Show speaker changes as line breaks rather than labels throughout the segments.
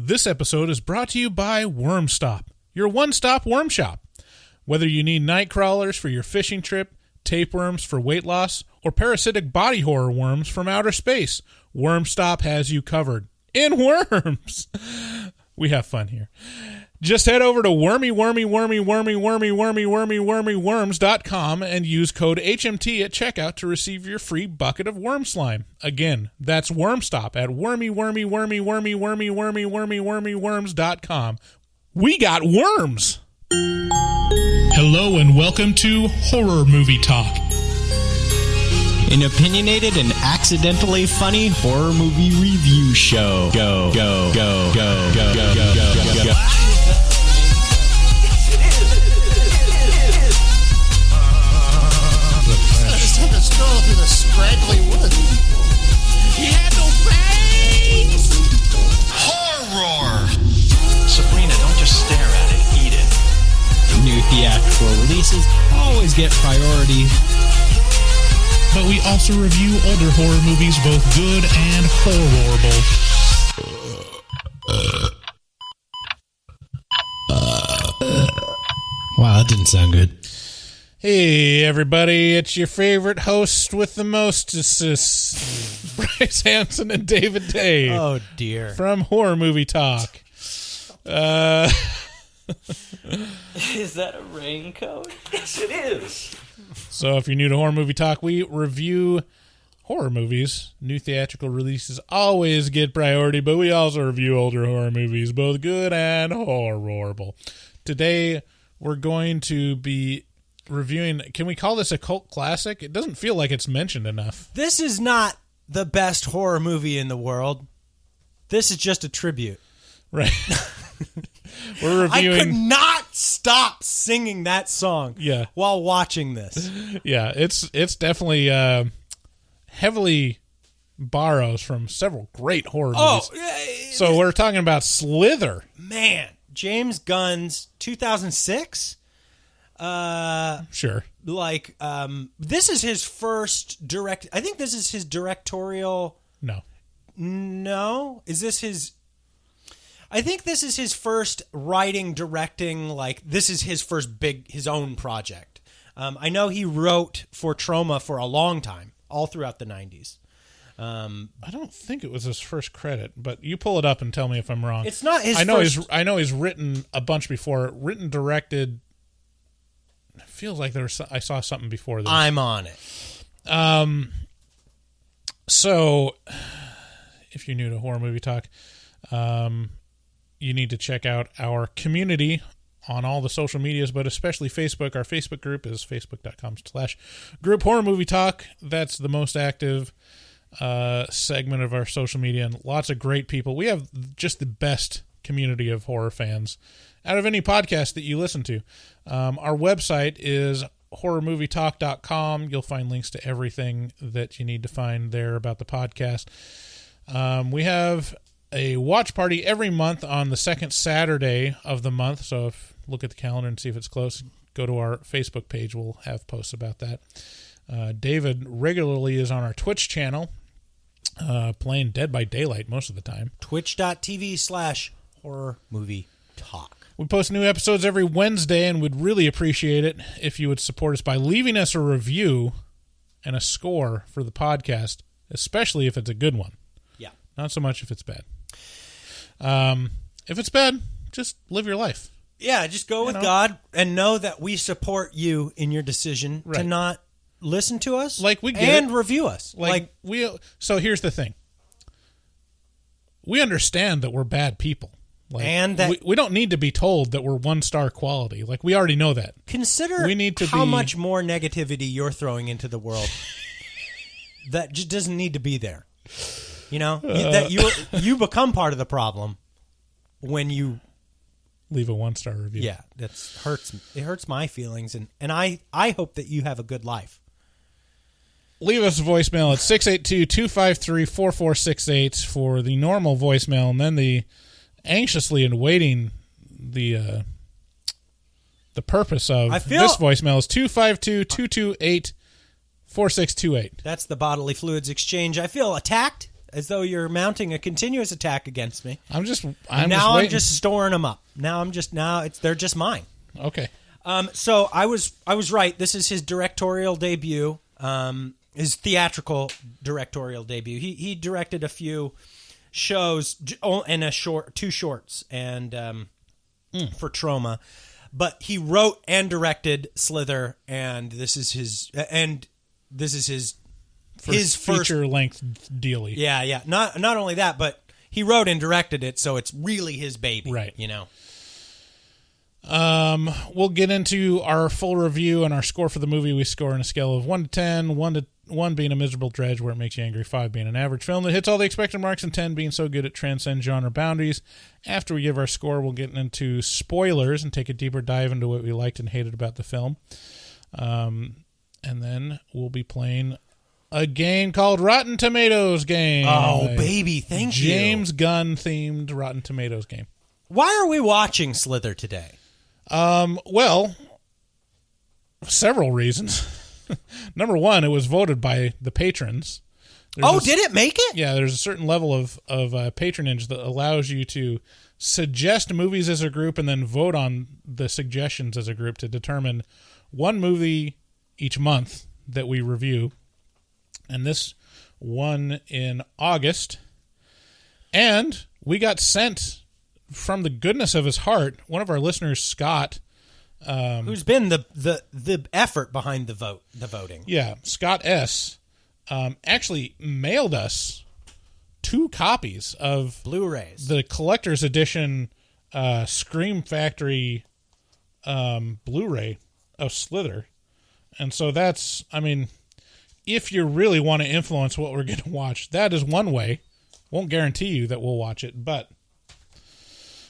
This episode is brought to you by WormStop, your one-stop worm shop. Whether you need night crawlers for your fishing trip, tapeworms for weight loss, or parasitic body horror worms from outer space, WormStop has you covered. In worms! We have fun here. Just head over to worms.com and use code HMT at checkout to receive your free bucket of worm slime. Again, that's WormStop at worms.com. We got worms! Hello and welcome to Horror Movie Talk.
An opinionated and accidentally funny horror movie review show. Go, go, go, go, go, go, go, go, go, go.
Let's go through the scraggly wood.
He had no face!
Horror!
Sabrina, don't just stare at it, eat it.
New theatrical releases always get priority.
But we also review older horror movies, both good and horrible.
Wow, that didn't sound good.
Hey, everybody, it's your favorite host with the mostest, Bryce Hanson and David Day.
Oh, dear.
From Horror Movie Talk.
Is that a raincoat? Yes, it is.
So if you're new to Horror Movie Talk, we review horror movies. New theatrical releases always get priority, but we also review older horror movies, both good and horrible. Today, we're going to be reviewing, can we call this a cult classic? It doesn't feel like it's mentioned enough.
This is not the best horror movie in the world. This is just a tribute.
Right. We're reviewing.
I could not stop singing that song while watching this.
Yeah, it's definitely heavily borrows from several great horror movies. So we're talking about Slither.
Man, James Gunn's 2006?
Sure.
This is his first I think this is his directorial. No. Is this his? I think this is his first writing, directing. This is his first his own project. I know he wrote for Troma for a long time, all throughout the 90s.
I don't think it was his first credit, but you pull it up and tell me if I'm wrong.
It's not his.
I know he's written a bunch before. Written, directed. It feels like I saw something before this.
I'm on it.
So, if you're new to Horror Movie Talk, you need to check out our community on all the social medias, but especially Facebook. Our Facebook group is facebook.com/group Horror Movie Talk. That's the most active segment of our social media, and lots of great people. We have just the best community of horror fans out of any podcast that you listen to. Our website is horrormovietalk.com. You'll find links to everything that you need to find there about the podcast. We have a watch party every month on the second Saturday of the month. So if look at the calendar and see if it's close, go to our Facebook page. We'll have posts about that. David regularly is on our Twitch channel, playing Dead by Daylight most of the time.
Twitch.tv/horrormovietalk.
We post new episodes every Wednesday and would really appreciate it if you would support us by leaving us a review and a score for the podcast, especially if it's a good one.
Yeah.
Not so much if it's bad. If it's bad, just live your life.
Yeah, just go with God and know that we support you in your decision to not listen to us and review us.
So here's the thing. We understand that we're bad people.
And that
we don't need to be told that we're 1-star quality. We already know that.
Consider how much more negativity you're throwing into the world that just doesn't need to be there. That you become part of the problem when you
leave a 1-star review.
Yeah, it hurts my feelings, and I hope that you have a good life.
Leave us a voicemail at 682-253-4468 for the normal voicemail, and then the anxiously awaiting the purpose of this voicemail is 252-228-4628.
That's the bodily fluids exchange. I feel attacked as though you're mounting a continuous attack against me.
I'm just
storing them up. They're just mine.
Okay.
So I was right. This is his directorial debut. His theatrical directorial debut. He directed a few shows and two shorts and for Troma, but he wrote and directed Slither, and this is his first
feature length dealie.
Yeah. Not only that, but he wrote and directed it, so it's really his baby,
right?
You know.
We'll get into our full review and our score for the movie. We score on a scale of 1 to 10, 1 being a miserable dredge where it makes you angry, 5 being an average film that hits all the expected marks, and 10 being so good it transcends genre boundaries. After we give our score, we'll get into spoilers and take a deeper dive into what we liked and hated about the film. And then we'll be playing a game called Rotten Tomatoes Game.
Oh, baby, thank you.
James Gunn themed Rotten Tomatoes game.
Why are we watching Slither today?
Well, several reasons. Number one, it was voted by the patrons.
Did it make it?
Yeah, there's a certain level of patronage that allows you to suggest movies as a group and then vote on the suggestions as a group to determine one movie each month that we review. And this won in August. And we got sent, from the goodness of his heart, one of our listeners, Scott,
who's been the effort behind the voting.
Yeah, Scott S. Actually mailed us 2 copies of
Blu-rays,
the collector's edition Scream Factory Blu-ray of Slither. And so that's, I mean, if you really want to influence what we're going to watch, that is one way. Won't guarantee you that we'll watch it, but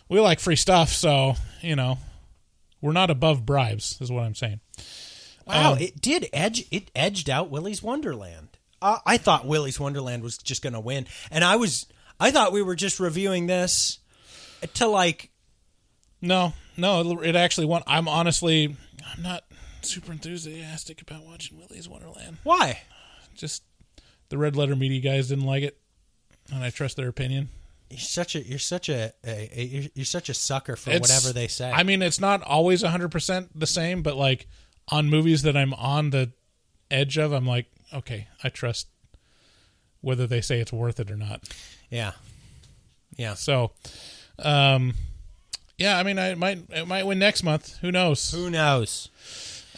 we like free stuff, so, you know, we're not above bribes, is what I'm saying.
Wow, it edged out Willy's Wonderland. I thought Willy's Wonderland was just going to win, and I thought we were just reviewing this to like.
No, it actually won. I'm not super enthusiastic about watching Willy's Wonderland.
Why?
Just the Red Letter Media guys didn't like it, and I trust their opinion.
You're such a sucker for whatever they say.
I mean, it's not always 100% the same, but like on movies that I'm on the edge of, I'm like, okay, I trust whether they say it's worth it or not.
Yeah.
So, yeah, I mean, it might win next month. Who knows?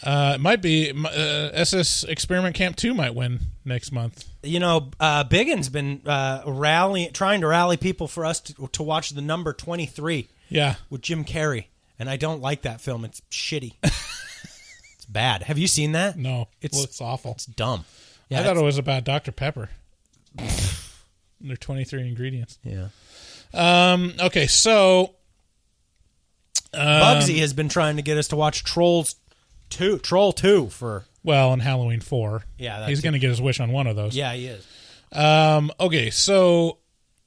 It might be SS Experiment Camp 2 might win next month.
You know, Biggin's been trying to rally people for us to watch the number 23.
Yeah,
with Jim Carrey, and I don't like that film. It's shitty. It's bad. Have you seen that?
No, it's awful.
It's dumb. Yeah,
I thought it was about Dr. Pepper. There are 23 ingredients.
Yeah.
Okay, so
Bugsy has been trying to get us to watch Troll 2 for
and Halloween 4.
Yeah,
he's going to get his wish on one of those.
Yeah, he is.
Okay, so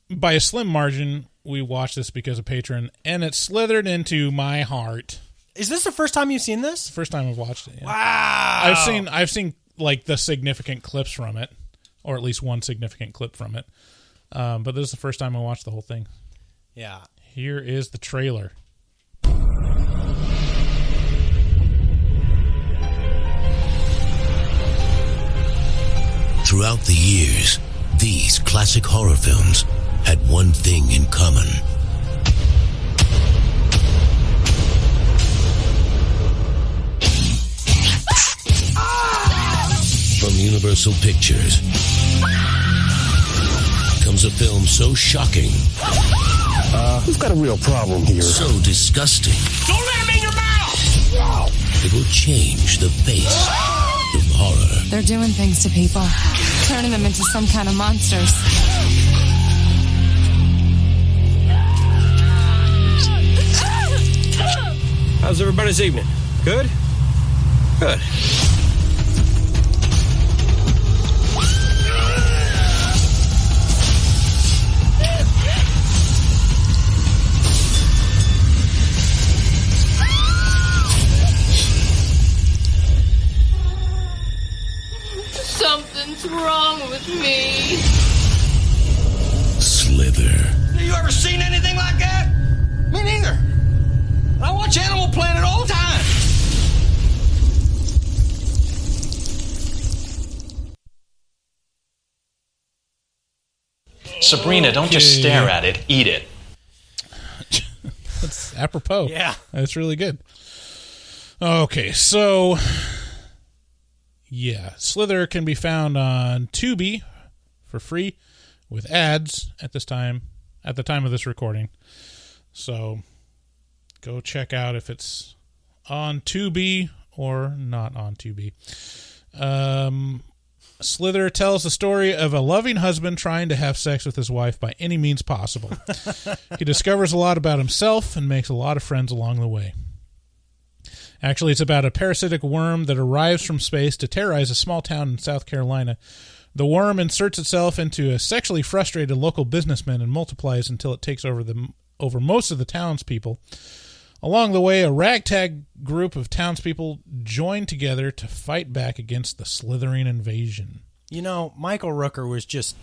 by a slim margin, we watched this because of Patreon, and it slithered into my heart.
Is this the first time you've seen this?
First time I've watched it. Yeah.
Wow.
I've seen like the significant clips from it, or at least one significant clip from it. But this is the first time I watched the whole thing.
Yeah.
Here is the trailer.
Throughout the years, these classic horror films had one thing in common. From Universal Pictures comes a film so shocking.
We've got a real problem here.
So disgusting.
Don't let him in your mouth!
It will change the face of horror.
They're doing things to people, turning them into some kind of monsters.
How's everybody's evening? Good? Good.
Something's wrong with me.
Sabrina, don't just stare at it. Eat it.
That's apropos.
Yeah.
That's really good. Okay, so... Yeah, Slither can be found on Tubi for free with ads at the time of this recording. So go check out if it's on Tubi or not on Tubi. Slither tells the story of a loving husband trying to have sex with his wife by any means possible. He discovers a lot about himself and makes a lot of friends along the way. Actually, it's about a parasitic worm that arrives from space to terrorize a small town in South Carolina. The worm inserts itself into a sexually frustrated local businessman and multiplies until it takes over most of the townspeople. Along the way, a ragtag group of townspeople join together to fight back against the slithering invasion.
You know, Michael Rooker was just...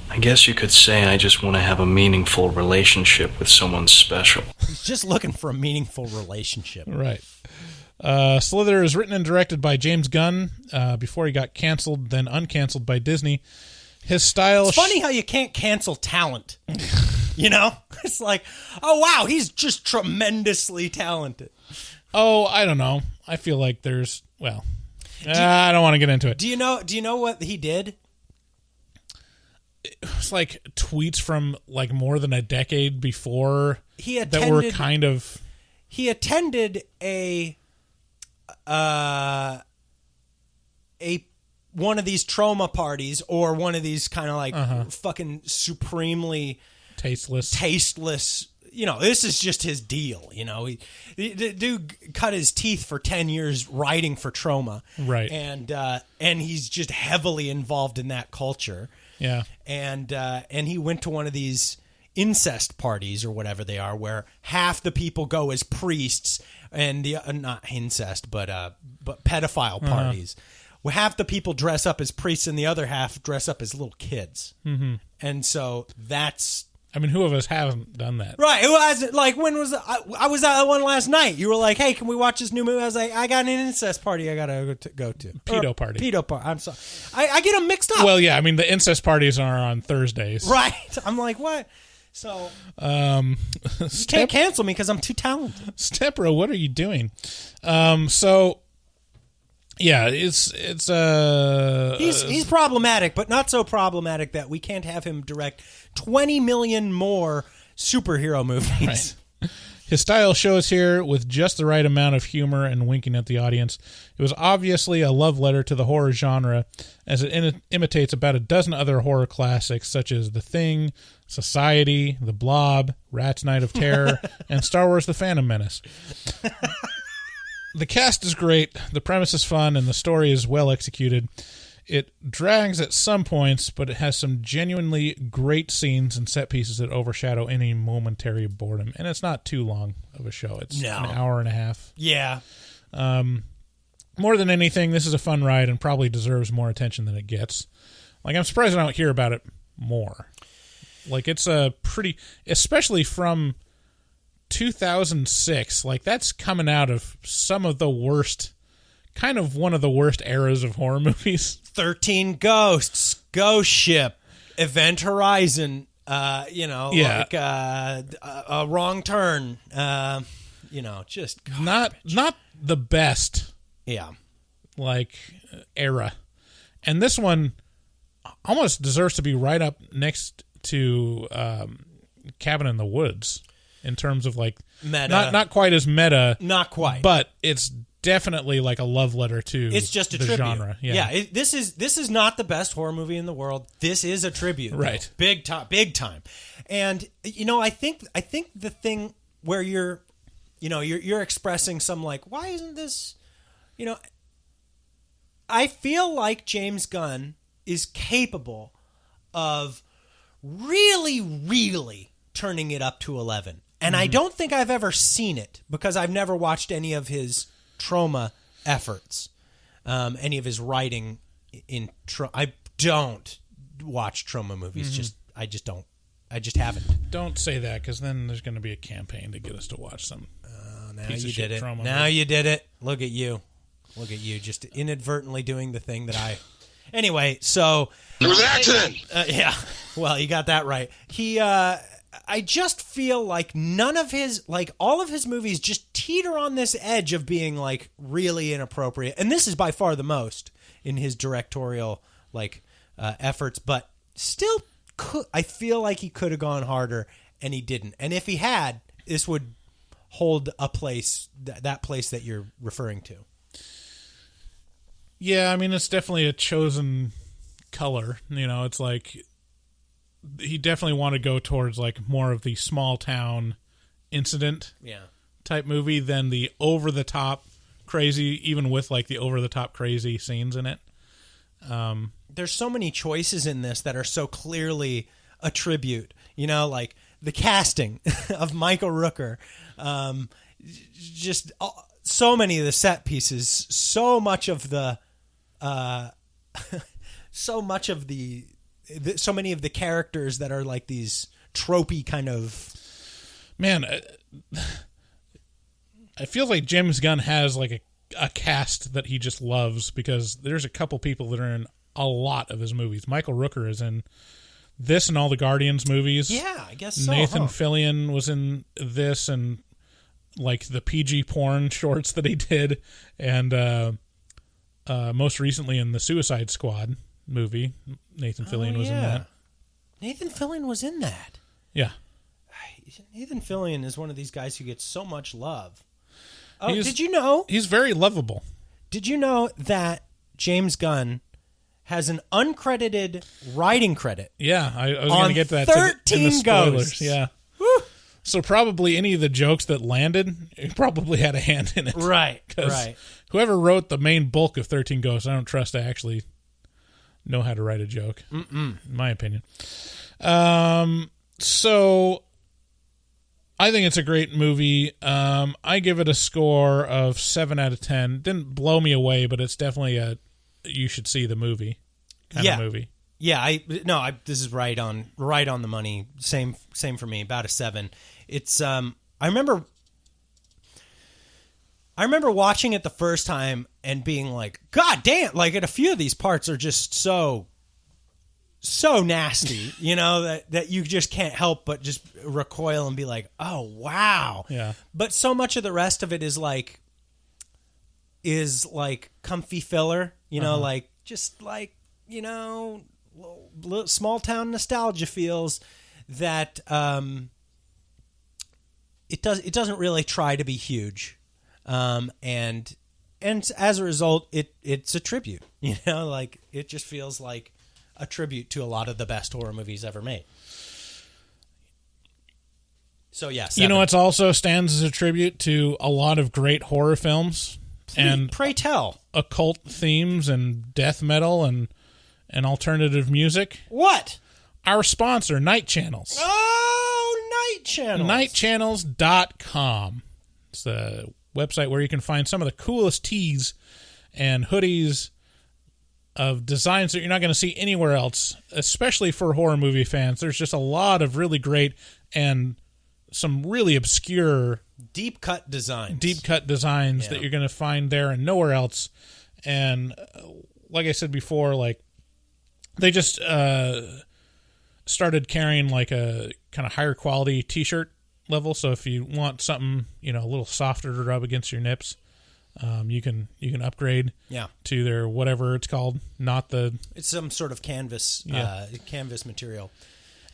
I guess you could say I just want to have a meaningful relationship with someone special.
He's just looking for a meaningful relationship.
Right. Slither is written and directed by James Gunn before he got canceled, then uncanceled by Disney. His style...
It's funny how you can't cancel talent. You know? It's like, oh, wow, he's just tremendously talented.
Oh, I don't know. I feel like there's... Well, I don't want to get into it.
Do you know what he did?
It was like tweets from like more than a decade before that were kind of...
He attended a one of these trauma parties or one of these kind of like fucking supremely tasteless. You know, this is just his deal. You know, the dude cut his teeth for 10 years writing for Trauma,
right?
And he's just heavily involved in that culture.
Yeah,
and he went to one of these incest parties or whatever they are, where half the people go as priests and the not incest, but pedophile parties. Well, half the people dress up as priests and the other half dress up as little kids. Mm-hmm. And so that's...
I mean, who of us haven't done that?
Right. It was like, when was I was at one last night. You were like, hey, can we watch this new movie? I was like, I got an incest party I got to go to.
Pedo party.
I'm sorry. I get them mixed up.
Well, yeah. I mean, the incest parties are on Thursdays.
Right. I'm like, what? So, you can't cancel me because I'm too talented.
Stepbro, what are you doing? So, yeah, it's
he's problematic, but not so problematic that we can't have him direct 20 million more superhero movies.
Right. His style shows here with just the right amount of humor and winking at the audience. It was obviously a love letter to the horror genre, as it imitates about a dozen other horror classics such as The Thing, Society, The Blob, Rat's Night of Terror, and Star Wars The Phantom Menace. The cast is great, the premise is fun, and the story is well executed. It drags at some points, but it has some genuinely great scenes and set pieces that overshadow any momentary boredom. And it's not too long of a show. It's an hour and a half.
Yeah.
More than anything, this is a fun ride and probably deserves more attention than it gets. Like, I'm surprised I don't hear about it more. Like, it's a pretty... Especially from 2006. Like, that's coming out of some of the worst... Kind of one of the worst eras of horror movies.
13 Ghosts, Ghost Ship, Event Horizon, like a Wrong Turn, just garbage.
Not the best.
Yeah.
Era. And this one almost deserves to be right up next to Cabin in the Woods in terms of like
meta.
Not quite as meta.
Not quite.
But it's definitely like a love letter to
it's just a
the
tribute.
genre.
This is not the best horror movie in the world. This is a tribute,
right?
Though. Big time. And I think the thing where you're expressing some like, why isn't this, I feel like James Gunn is capable of really, really turning it up to 11. And I don't think I've ever seen it because I've never watched any of his Trauma efforts, any of his writing in I don't watch Trauma movies. I just haven't.
Don't say that, because then there's going to be a campaign to get us to watch some.
Now you did it.
Trauma
now
movie.
You did it. Look at you, just inadvertently doing the thing that I Anyway, so
It was an accident.
yeah. Well, you got that right. I just feel like all of his movies just teeter on this edge of being like really inappropriate, and this is by far the most in his directorial efforts. But still, I feel like he could have gone harder, and he didn't. And if he had, this would hold a place, that place that you're referring to.
Yeah, I mean, it's definitely a chosen color. It's like he definitely wanted to go towards like more of the small town incident type movie than the over the top crazy, even with like the over the top crazy scenes in it.
There's so many choices in this that are so clearly a tribute, like the casting of Michael Rooker, just so many of the set pieces, so much of the so many of the characters that are like these tropey kind of...
Man, I feel like James Gunn has like a cast that he just loves, because there's a couple people that are in a lot of his movies. Michael Rooker is in this and all the Guardians movies.
Yeah, I guess so.
Nathan Fillion was in this and like the PG porn shorts that he did, and most recently in the Suicide Squad movie, Nathan Fillion was in that.
Nathan Fillion was in that.
Yeah.
Nathan Fillion is one of these guys who gets so much love. Oh, did you know?
He's very lovable.
Did you know that James Gunn has an uncredited writing credit?
Yeah, I was going to get to that
13
in the spoilers.
Ghosts.
Yeah.
Woo.
So probably any of the jokes that landed, he probably had a hand in it.
Right.
Whoever wrote the main bulk of 13 Ghosts, I don't trust to actually know how to write a joke, in my opinion. So I think it's a great movie. I give it a score of 7 out of 10. Didn't blow me away, but it's definitely a you should see the movie kind of movie.
Yeah, this is right on the money. Same for me, about a 7. It's I remember watching it the first time and being like, God damn, like a few of these parts are just so nasty, that you just can't help but just recoil and be like, oh wow.
Yeah.
But so much of the rest of it is like comfy filler, like just like, small town nostalgia feels that it doesn't really try to be huge. And as a result, it's a tribute, like it just feels like a tribute to a lot of the best horror movies ever made. So yeah, 7.
It's also stands as a tribute to a lot of great horror films and
pray tell
occult themes and death metal and alternative music. Our sponsor, Night Channels.
Oh, Night Channels.
Nightchannels.com. It's a website where you can find some of the coolest tees and hoodies of designs that you're not going to see anywhere else, especially for horror movie fans. There's just a lot of really great and some really obscure
deep cut designs
that you're going to find there and nowhere else. And like I said before, like they just started carrying like a kind of higher quality t-shirt level. So if you want something, a little softer to rub against your nips, you can upgrade to their whatever it's called.
It's some sort of canvas material.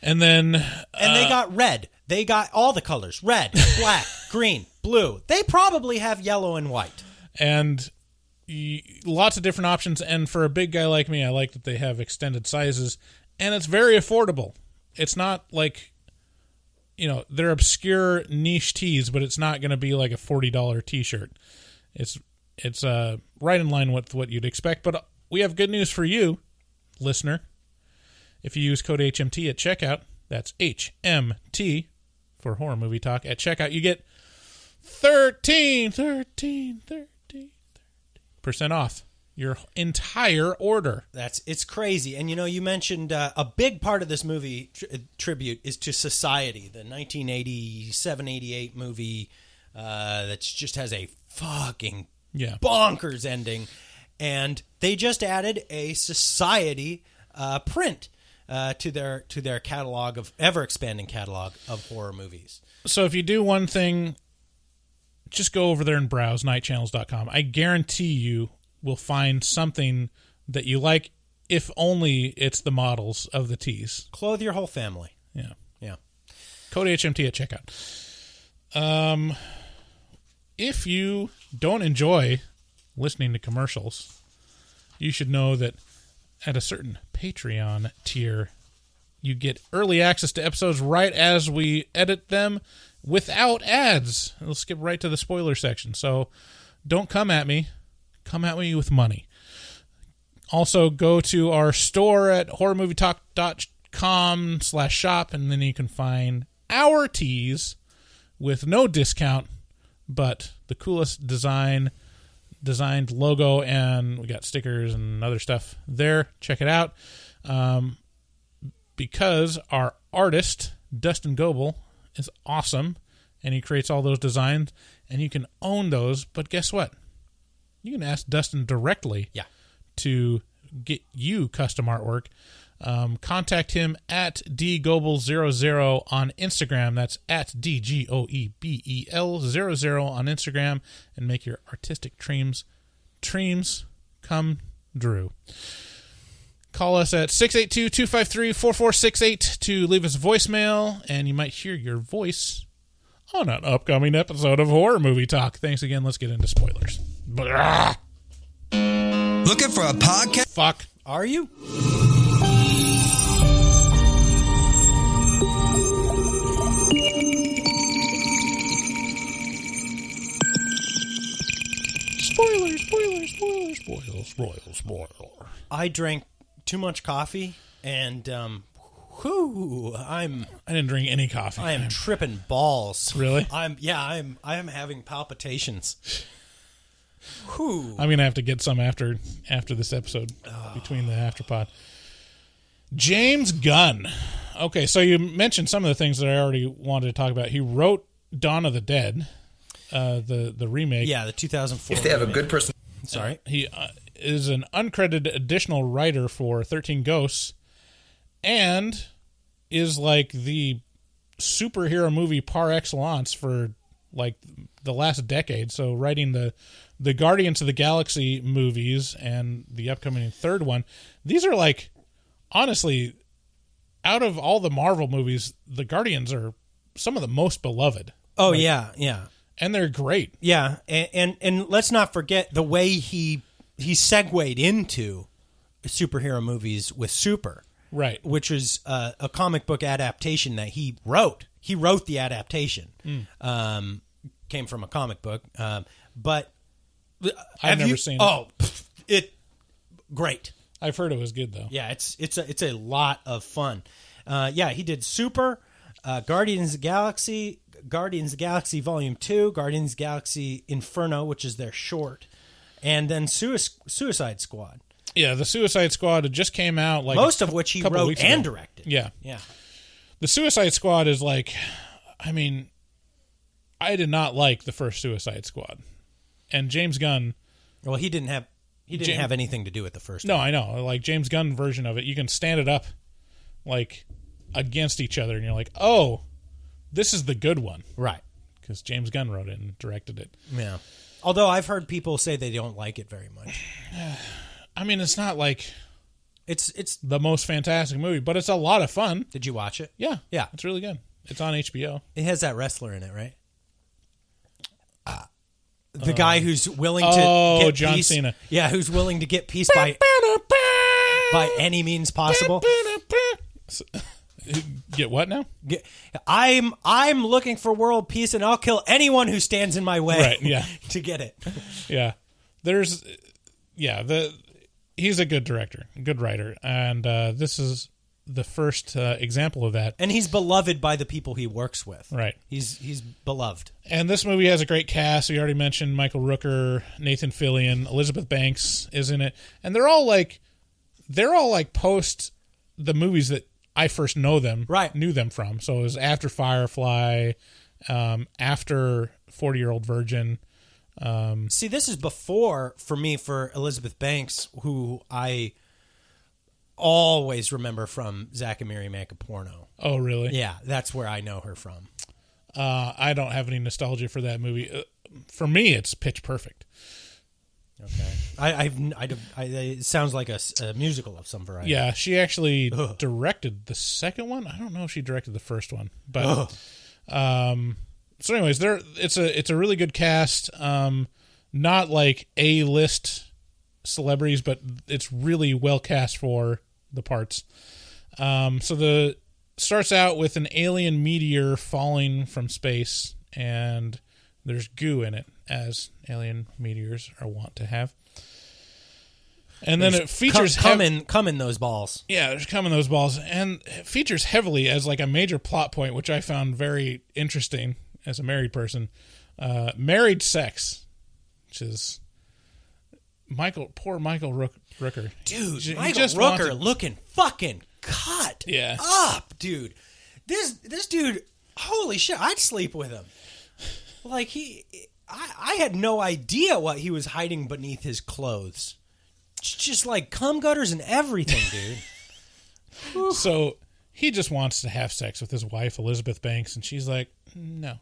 And then
they got red. They got all the colors: red, black, green, blue. They probably have yellow and white.
And lots of different options. And for a big guy like me, I like that they have extended sizes, and it's very affordable. It's not like, they're obscure niche tees, but it's not going to be like a $40 t-shirt. It's right in line with what you'd expect. But we have good news for you, listener. If you use code HMT at checkout, that's HMT for Horror Movie Talk at checkout, you get 13% off your entire order.
It's crazy. And you mentioned a big part of this movie tribute is to Society, the 1987-88 movie that just has a fucking bonkers ending. and they just added a society print to their catalog of ever-expanding catalog of horror movies.
So if you do one thing, just go over there and browse nightchannels.com. I guarantee you will find something that you like, if only it's the models of the tees.
Clothe your whole family.
Yeah.
Yeah.
Code HMT at checkout. If you don't enjoy listening to commercials, you should know that at a certain Patreon tier, you get early access to episodes right as we edit them without ads. It'll skip right to the spoiler section. So don't come at me. Come at me with money. Also, go to our store at horrormovietalk.com/shop, and then you can find our tees with no discount, but the coolest designed logo, and we got stickers and other stuff there. Check it out. Because our artist, Dustin Goebel, is awesome, and he creates all those designs, and you can own those, but guess what? You can ask Dustin directly to get you custom artwork. Contact him at dgoebel00 on Instagram. That's at DGOEBEL00 on Instagram, and make your artistic dreams come true. Call us at 682-253-4468 to leave us a voicemail, and you might hear your voice on an upcoming episode of Horror Movie Talk. Thanks again. Let's get into spoilers. Blah.
Looking for a podcast?
Fuck. Are you?
Spoiler.
I drank too much coffee, and I
didn't drink any coffee.
I am tripping balls.
Really?
I am having palpitations. Whew.
I'm gonna have to get some after this episode, between the afterpod. James Gunn. Okay, so you mentioned some of the things that I already wanted to talk about. He wrote Dawn of the Dead, the remake.
Yeah, the 2004.
If they have
remake.
a good person,
sorry,
he is an uncredited additional writer for 13 Ghosts, and is like the superhero movie par excellence for like the last decade. So writing the Guardians of the Galaxy movies and the upcoming third one, these are like, honestly, out of all the Marvel movies, the Guardians are some of the most beloved.
Oh, like, yeah.
And they're great.
Yeah, and let's not forget the way he segued into superhero movies with Super.
Right.
Which is a comic book adaptation that he wrote. He wrote the adaptation. Came from a comic book. But
I've never seen it.
Oh, great.
I've heard it was good, though.
Yeah, it's a lot of fun. He did Super, Guardians of the Galaxy Volume 2, Guardians of the Galaxy Inferno, which is their short, and then Suicide Squad.
Yeah, the Suicide Squad just came out. Like
most of which he wrote and directed.
Yeah.
Yeah.
The Suicide Squad is like, I mean, I did not like the first Suicide Squad. And James Gunn...
Well, he didn't have anything to do with the first
one.
No,
I know. Like, James Gunn version of it, you can stand it up, like, against each other, and you're like, oh, this is the good one.
Right.
Because James Gunn wrote it and directed it.
Yeah. Although I've heard people say they don't like it very much.
I mean, it's not like
it's
the most fantastic movie, but it's a lot of fun.
Did you watch it?
Yeah.
Yeah.
It's really good. It's on HBO.
It has that wrestler in it, right? The guy who's willing to get
John
peace.
Cena.
Yeah, who's willing to get peace by any means possible.
Get what now?
I'm looking for world peace, and I'll kill anyone who stands in my way.
Right, yeah.
To get it.
Yeah. He's a good director, a good writer, and this is the first example of that.
And he's beloved by the people he works with.
Right.
He's beloved.
And this movie has a great cast. We already mentioned Michael Rooker, Nathan Fillion, Elizabeth Banks is in it, and they're all like post the movies that I first knew them from. So it was after Firefly, after 40-Year-Old Virgin,
See, this is before, for me, for Elizabeth Banks, who I always remember from Zack and Miri Make a Porno.
Oh, really?
Yeah, that's where I know her from.
I don't have any nostalgia for that movie. For me, it's Pitch Perfect.
Okay. It sounds like a musical of some variety.
Yeah, she actually directed the second one. I don't know if she directed the first one, but so anyways, it's a really good cast. Not like A-list celebrities, but it's really well cast for the parts. So starts out with an alien meteor falling from space, and there's goo in it, as alien meteors are wont to have. And then it features
come in those balls.
Yeah, there's come in those balls, and it features heavily as like a major plot point, which I found very interesting as a married person. Married sex, which is poor Michael Rooker.
Dude,
he
Michael
just
Rooker looking fucking cut
Yeah.
up, dude. This dude, holy shit, I'd sleep with him. Like I had no idea what he was hiding beneath his clothes. Just like cum gutters and everything, dude.
So he just wants to have sex with his wife, Elizabeth Banks, and she's like, no.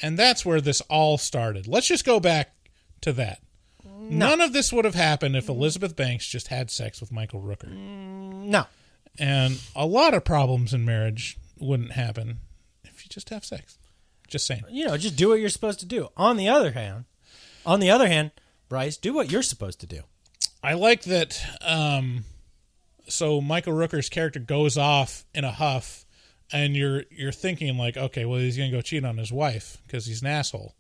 And that's where this all started. Let's just go back to that. No. None of this would have happened if Elizabeth Banks just had sex with Michael Rooker.
No.
And a lot of problems in marriage wouldn't happen if you just have sex. Just saying.
Just do what you're supposed to do. On the other hand, Bryce, do what you're supposed to do.
I like that. So Michael Rooker's character goes off in a huff, and you're thinking like, okay, well, he's going to go cheat on his wife because he's an asshole.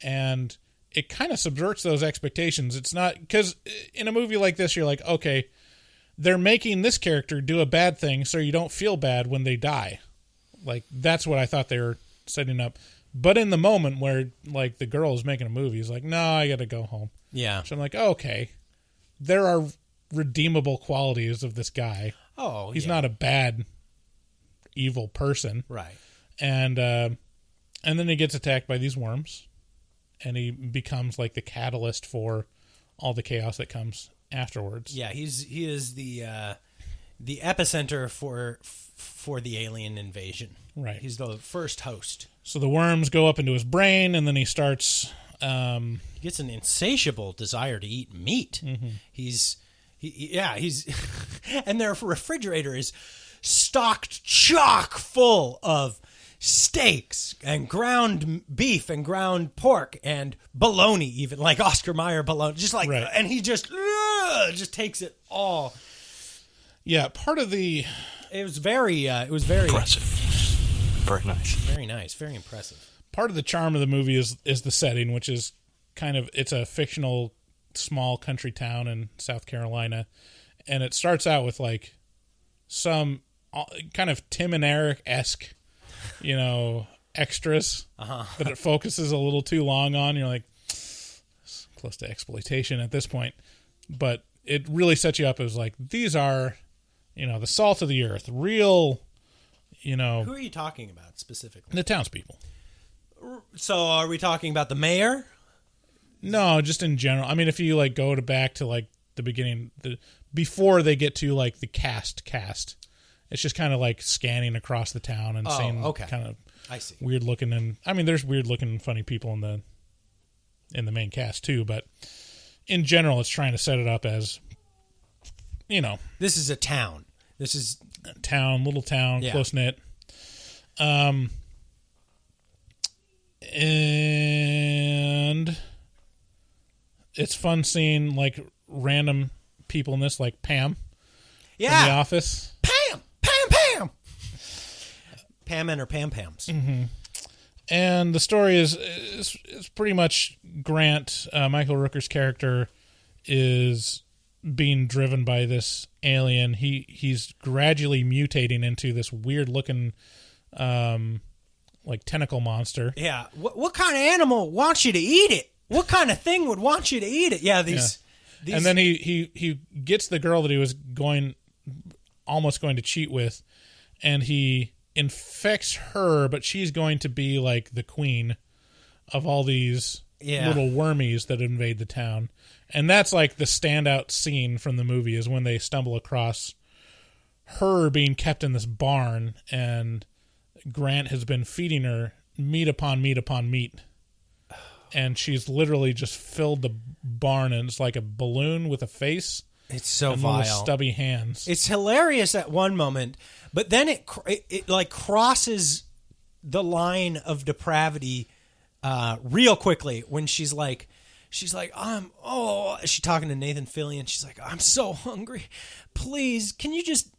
And it kind of subverts those expectations. It's not, because in a movie like this, you're like, okay, they're making this character do a bad thing so you don't feel bad when they die. Like, that's what I thought they were setting up. But in the moment where, like, the girl is making a movie, he's like, no, I got to go home.
Yeah.
So I'm like, okay, there are redeemable qualities of this guy.
Oh,
he's not a bad, evil person.
Right.
And then he gets attacked by these worms, and he becomes like the catalyst for all the chaos that comes afterwards.
Yeah, he is the epicenter for the alien invasion.
Right.
He's the first host.
So the worms go up into his brain, and then he starts.
He gets an insatiable desire to eat meat.
Mm-hmm.
He's and their refrigerator is stocked chock full of steaks and ground beef and ground pork and bologna, even like Oscar Mayer bologna, just like, right. And he just takes it all.
Yeah, part of the.
It was very
impressive. Very nice.
Very nice. Very impressive.
Part of the charm of the movie is the setting, which is it's a fictional small country town in South Carolina, and it starts out with like some kind of Tim and Eric-esque, extras that it focuses a little too long on. You're like, it's close to exploitation at this point, but it really sets you up as like, these are, the salt of the earth, real, Who
are you talking about specifically?
The townspeople.
So are we talking about the mayor?
No, just in general. I mean, if you like go back to like the beginning, before they get to like the cast, it's just kind of like scanning across the town and seeing kind of
I see.
Weird looking, and I mean, there's weird looking, funny people in the main cast too. But in general, it's trying to set it up as,
this is a town. This is
a town, little town, close knit. And it's fun seeing like random people in this, like Pam from The Office.
Pam and her Pam-Pams.
Mm-hmm. And the story is pretty much Grant, Michael Rooker's character, is being driven by this alien. He's gradually mutating into this weird looking like tentacle monster.
Yeah. What kind of animal wants you to eat it? What kind of thing would want you to eat it? Yeah, these
And then he gets the girl that he was almost going to cheat with, and he infects her, but she's going to be like the queen of all these little wormies that invade the town. And that's like the standout scene from the movie is when they stumble across her being kept in this barn, and Grant has been feeding her meat upon meat upon meat. And she's literally just filled the barn, and it's like a balloon with a face.
It's so
and
vile.
Little stubby hands.
It's hilarious at one moment, but then it like crosses the line of depravity real quickly when she's like, she's talking to Nathan Fillion. She's like, I'm so hungry. Please, can you just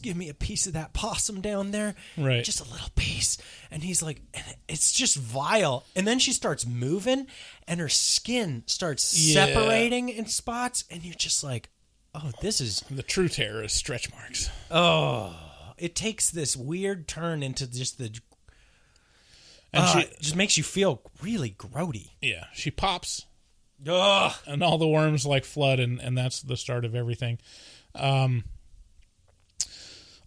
give me a piece of that possum down there?
Right.
Just a little piece. And he's like, and it's just vile. And then she starts moving and her skin starts separating in spots. And you're just like, oh, this is...
The true terror is stretch marks.
Oh, it takes this weird turn into just the... it just makes you feel really grody.
Yeah. She pops.
Ugh.
And all the worms like flood, and that's the start of everything.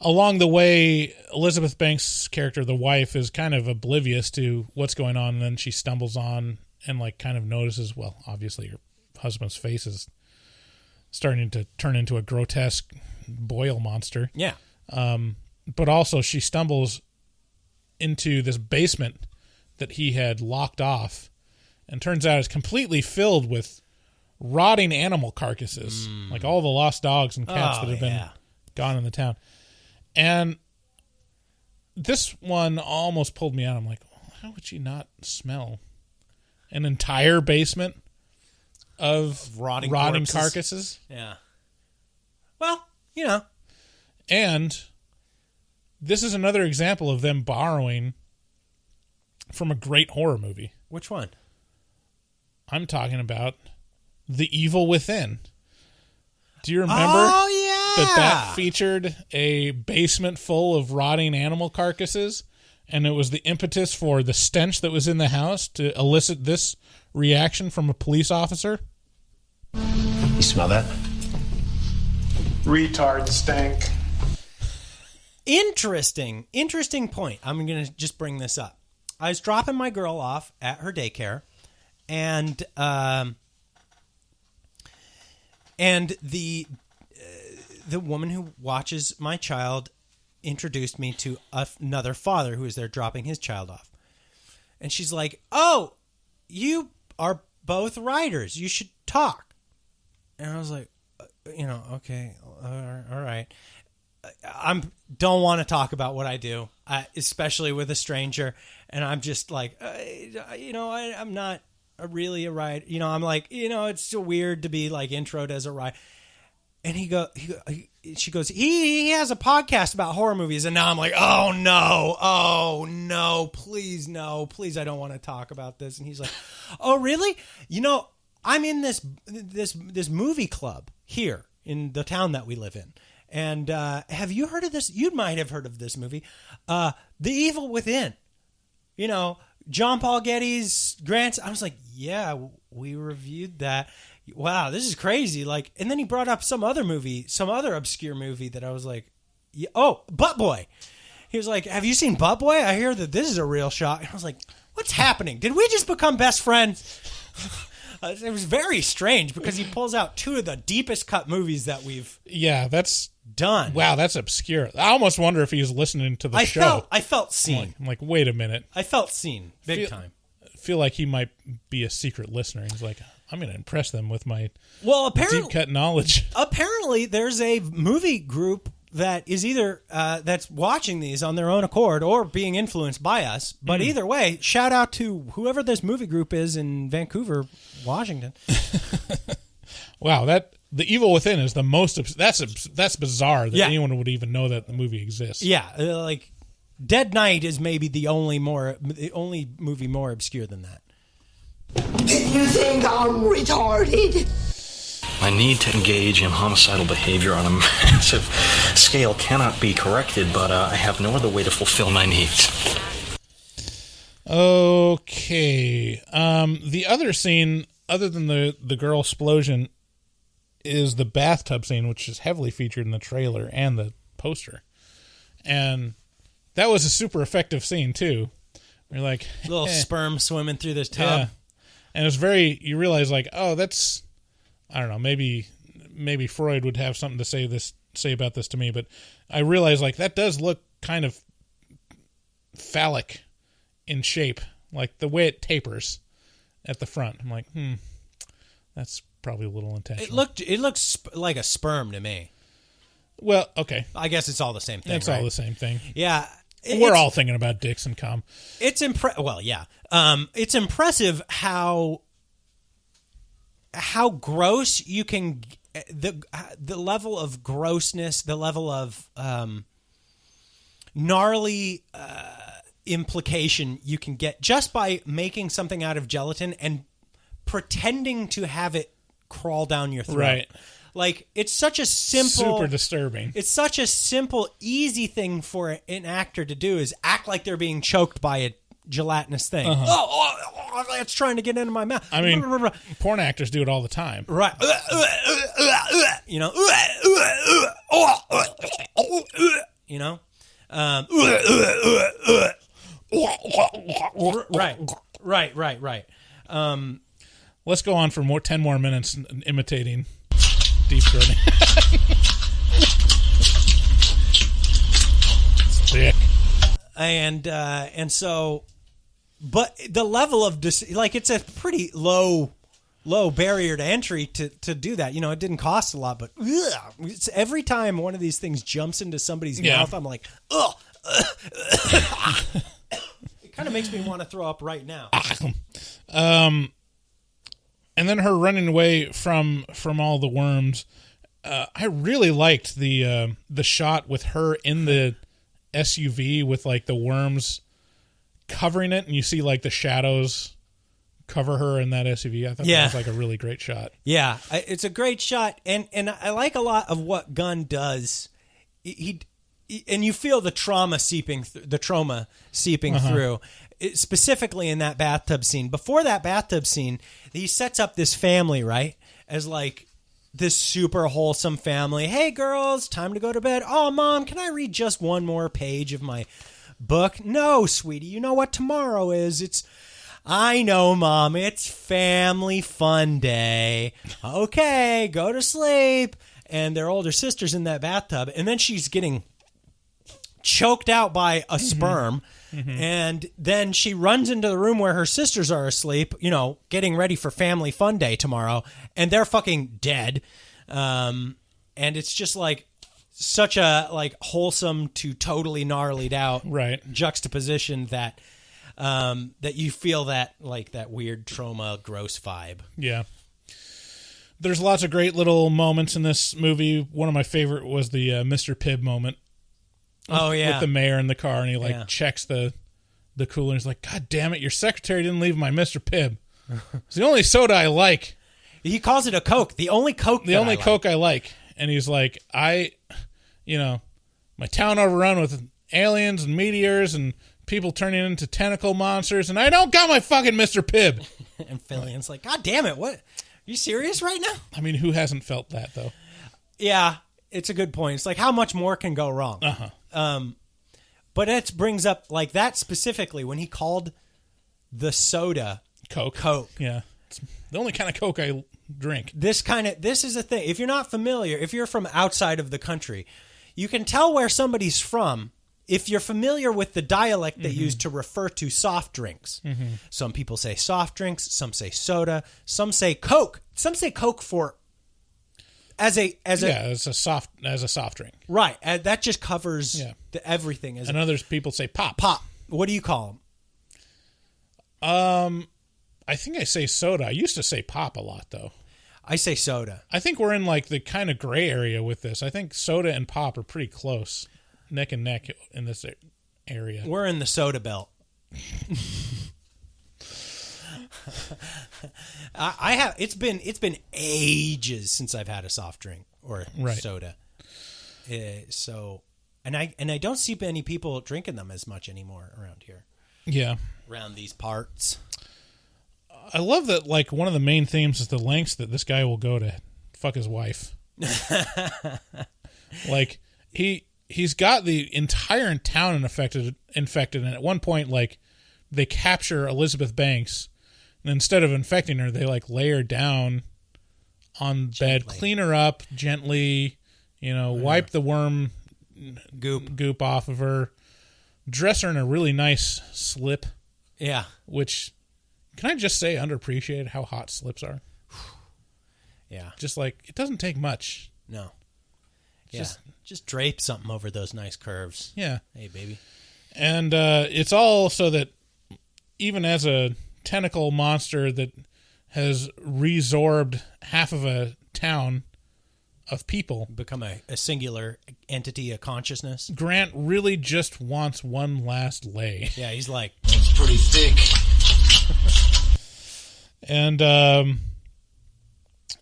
Along the way, Elizabeth Banks' character, the wife, is kind of oblivious to what's going on, and then she stumbles on and like kind of notices, well, obviously her husband's face is starting to turn into a grotesque boil monster.
Yeah.
But also she stumbles into this basement that he had locked off, and turns out it's completely filled with rotting animal carcasses, like all the lost dogs and cats that have been gone in the town. And this one almost pulled me out. I'm like, how would she not smell an entire basement of rotting carcasses?
Yeah. Well, you know.
And this is another example of them borrowing from a great horror movie.
Which one?
I'm talking about The Evil Within. Do you remember?
Oh, yeah.
That featured a basement full of rotting animal carcasses, and it was the impetus for the stench that was in the house to elicit this reaction from a police officer.
You smell that?
Retard stank.
Interesting point. I'm going to just bring this up. I was dropping my girl off at her daycare, and the woman who watches my child introduced me to another father who was there dropping his child off. And she's like, oh, you are both writers. You should talk. And I was like, okay, all right. I don't want to talk about what I do, especially with a stranger. And I'm just like, I'm not really a writer. I'm like, it's so weird to be like introed as a writer. And she goes, he has a podcast about horror movies. And now I'm like, oh no, please, I don't want to talk about this. And he's like, oh really? I'm in this movie club here in the town that we live in. And have you heard of this? You might have heard of this movie, The Evil Within. John Paul Getty's Grant's. I was like, yeah, we reviewed that. Wow, this is crazy. Like, and then he brought up some other obscure movie that I was like, Butt Boy. He was like, have you seen Butt Boy? I hear that this is a real shot. And I was like, what's happening? Did we just become best friends? It was very strange because he pulls out two of the deepest cut movies that we've
that's
done.
Wow, that's obscure. I almost wonder if he was listening to the show.
I felt seen.
I'm like, wait a minute.
I felt seen big time.
I feel like he might be a secret listener. He's like, I'm going to impress them with my deep cut knowledge.
Apparently, there's a movie group that is either that's watching these on their own accord or being influenced by us. But either way, shout out to whoever this movie group is in Vancouver, Washington.
Wow, The Evil Within is the most. That's bizarre that anyone would even know that the movie exists.
Yeah, like Dead Night is maybe the only movie more obscure than that.
Did you think I'm retarded?
My need to engage in homicidal behavior on a massive scale cannot be corrected, but I have no other way to fulfill my needs.
Okay. The other scene, other than the girl explosion, is the bathtub scene, which is heavily featured in the trailer and the poster. And that was a super effective scene, too. You're like...
Little sperm swimming through this tub.
Yeah. And it's very, you realize like, oh, that's, I don't know, maybe Freud would have something to say about this to me, but I realize like that does look kind of phallic in shape, like the way it tapers at the front. I'm like, that's probably a little intentional.
It looks like a sperm to me.
Well, okay.
I guess it's all the same thing.
It's
right?
all the same thing.
Yeah.
We're all thinking about dicks and cum.
It's it's impressive how gross you can the level of grossness, the level of gnarly implication you can get just by making something out of gelatin and pretending to have it crawl down your throat.
Right.
Like, it's such a simple...
Super disturbing.
It's such a simple, easy thing for an actor to do is act like they're being choked by a gelatinous thing. Oh, it's trying to get into my mouth.
I mean, porn actors do it all the time.
Right. You know? You know? Right.
Let's go on for 10 more minutes imitating deep throating. Thick.
And so, but the level of it's a pretty low barrier to entry to do that. You know, it didn't cost a lot, but it's every time one of these things jumps into somebody's mouth, I'm like, ugh. It kind of makes me want to throw up right now.
And then her running away from all the worms. I really liked the shot with her in the SUV with like the worms covering it, and you see like the shadows cover her in that SUV. I thought that was like a really great shot.
Yeah, it's a great shot, and I like a lot of what Gunn does. He and you feel the trauma seeping through. Specifically in that bathtub scene. Before that bathtub scene, he sets up this family, right? As like this super wholesome family. Hey, girls, time to go to bed. Oh, Mom, can I read just one more page of my book? No, sweetie, you know what tomorrow is. I know, Mom, it's family fun day. Okay, go to sleep. And their older sister's in that bathtub. And then she's getting choked out by a sperm. Mm-hmm. And then she runs into the room where her sisters are asleep, you know, getting ready for family fun day tomorrow, and they're fucking dead. And it's just like such a like wholesome to totally gnarlied out juxtaposition that that you feel that like that weird trauma gross vibe.
Yeah. There's lots of great little moments in this movie. One of my favorite was the Mr. Pibb moment. With the mayor in the car, and he like checks the cooler, and he's like, God damn it, your secretary didn't leave my Mr. Pibb. It's the only soda I like.
He calls it a Coke. The only Coke
I like. And he's like, my town overrun with aliens and meteors and people turning into tentacle monsters, and I don't got my fucking Mr. Pibb.
And Fillion's like, God damn it, what? Are you serious right now?
I mean, who hasn't felt that, though?
Yeah, it's a good point. It's like, how much more can go wrong?
Uh-huh.
But it brings up like that specifically when he called the soda Coke.
Yeah. It's the only kind of Coke I drink.
This is a thing. If you're not familiar, if you're from outside of the country, you can tell where somebody's from if you're familiar with the dialect they use to refer to soft drinks. Mm-hmm. Some people say soft drinks, some say soda, some say Coke. Some say Coke for as a soft drink. Right. That just covers everything.
And others people say pop.
Pop. What do you call
them? I think I say soda. I used to say pop a lot, though.
I say soda.
I think we're in like the kind of gray area with this. I think soda and pop are pretty close, neck and neck in this area.
We're in the soda belt. I have. It's been ages since I've had a soft drink or soda. And I don't see many people drinking them as much anymore around here.
Yeah,
around these parts.
I love that. Like one of the main themes is the lengths that this guy will go to fuck his wife. Like he's got the entire town infected, and at one point, like they capture Elizabeth Banks. And instead of infecting her, they like lay her down on bed, clean her up gently, wipe the worm goop off of her, dress her in a really nice slip.
Yeah.
Which, can I just say, underappreciated how hot slips are?
Yeah.
Just like, it doesn't take much.
No. Just drape something over those nice curves.
Yeah.
Hey, baby.
And it's all so that even as a tentacle monster that has resorbed half of a town of people,
become a singular entity, a consciousness,
Grant really just wants one last lay.
Yeah, he's like,
it's pretty thick.
And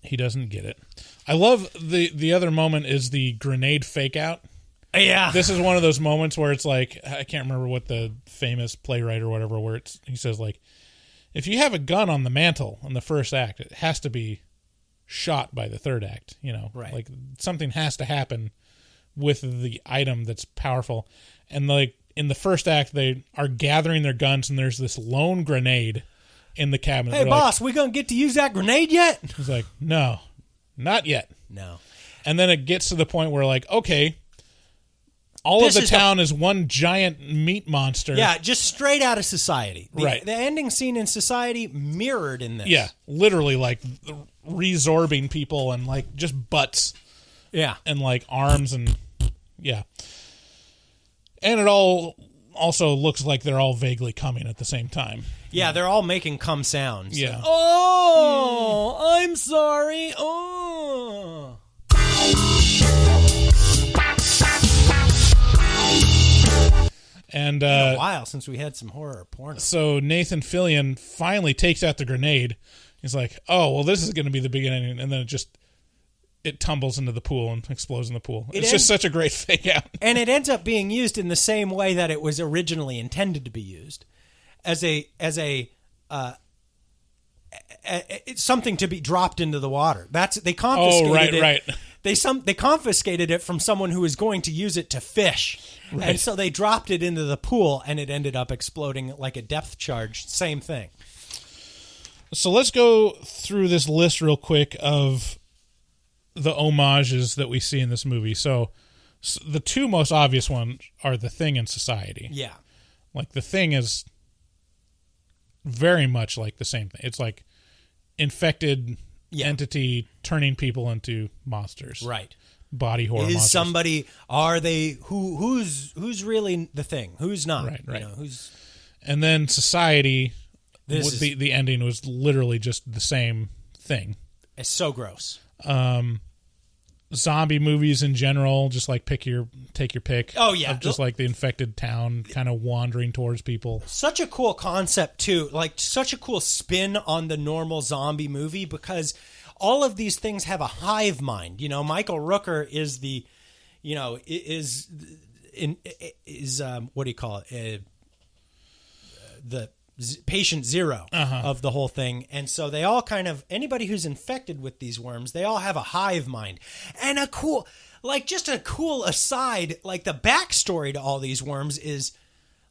he doesn't get it. I love the other moment is the grenade fake out.
Yeah.
This is one of those moments where it's like, I can't remember what the famous playwright or whatever, where he says like, if you have a gun on the mantle in the first act, it has to be shot by the third act,
Right.
Like something has to happen with the item that's powerful. And like in the first act, they are gathering their guns and there's this lone grenade in the cabinet.
Hey,
They're
boss,
like,
we gonna get to use that grenade yet?
He's like, no, not yet.
No.
And then it gets to the point where like, okay, all
This
of the
is
town is one giant meat monster.
Yeah, just straight out of Society.
Right.
The ending scene in Society mirrored in this.
Yeah, literally like resorbing people and like just butts.
Yeah.
And like arms and yeah. And it all also looks like they're all vaguely coming at the same time.
Yeah, they're all making cum sounds.
Yeah.
Oh, I'm sorry. Oh.
And
Been a while since we had some horror porn.
So Nathan Fillion finally takes out the grenade. He's like, "Oh, well, this is going to be the beginning," and then it tumbles into the pool and explodes in the pool. It's just such a great fake out,
and it ends up being used in the same way that it was originally intended to be used, as it's something to be dropped into the water. They confiscated it.
Right.
They confiscated it from someone who was going to use it to fish. Right. And so they dropped it into the pool, and it ended up exploding like a depth charge. Same thing.
So let's go through this list real quick of the homages that we see in this movie. So the two most obvious ones are The Thing and Society.
Yeah.
Like The Thing is very much like the same thing. It's like infected entity turning people into monsters.
Right.
Body horror
Is
monsters.
somebody, are they, who's really the thing? Who's not?
Right.
Who's...
And then Society, the ending was literally just the same thing.
It's so gross.
Zombie movies in general, just like take your pick.
Oh, yeah.
Of just like the infected town kind of wandering towards people.
Such a cool concept, too. Like, such a cool spin on the normal zombie movie, because all of these things have a hive mind. Michael Rooker is the, what do you call it? The patient zero of the whole thing. And so they all kind of, anybody who's infected with these worms, they all have a hive mind. And just a cool aside, like the backstory to all these worms is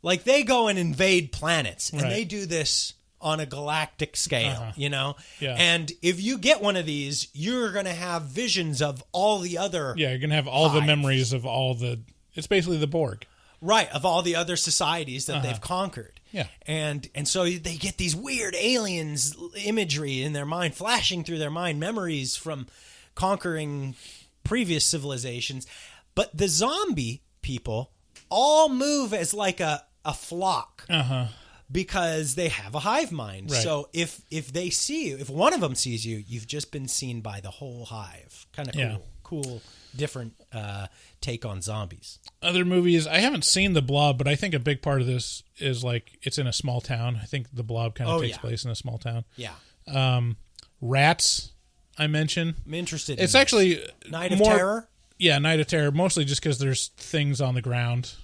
like they go and invade planets, and they do this on a galactic scale,
Yeah.
And if you get one of these, you're going to have visions of all the other
Yeah, you're going to have all the memories of all the... It's basically the Borg.
Right, of all the other societies that they've conquered.
Yeah.
And so they get these weird aliens imagery in their mind, flashing through their mind, memories from conquering previous civilizations. But the zombie people all move as like a flock. Because they have a hive mind.
Right.
So if they see you, if one of them sees you, you've just been seen by the whole hive. Kind of cool.
Yeah.
Cool, different take on zombies.
Other movies, I haven't seen The Blob, but I think a big part of this is like it's in a small town. I think The Blob kind of takes place in a small town.
Yeah.
Rats, I mentioned.
I'm interested
It's
in
actually
Night of Terror?
Yeah, Night of Terror, mostly just because there's things on the ground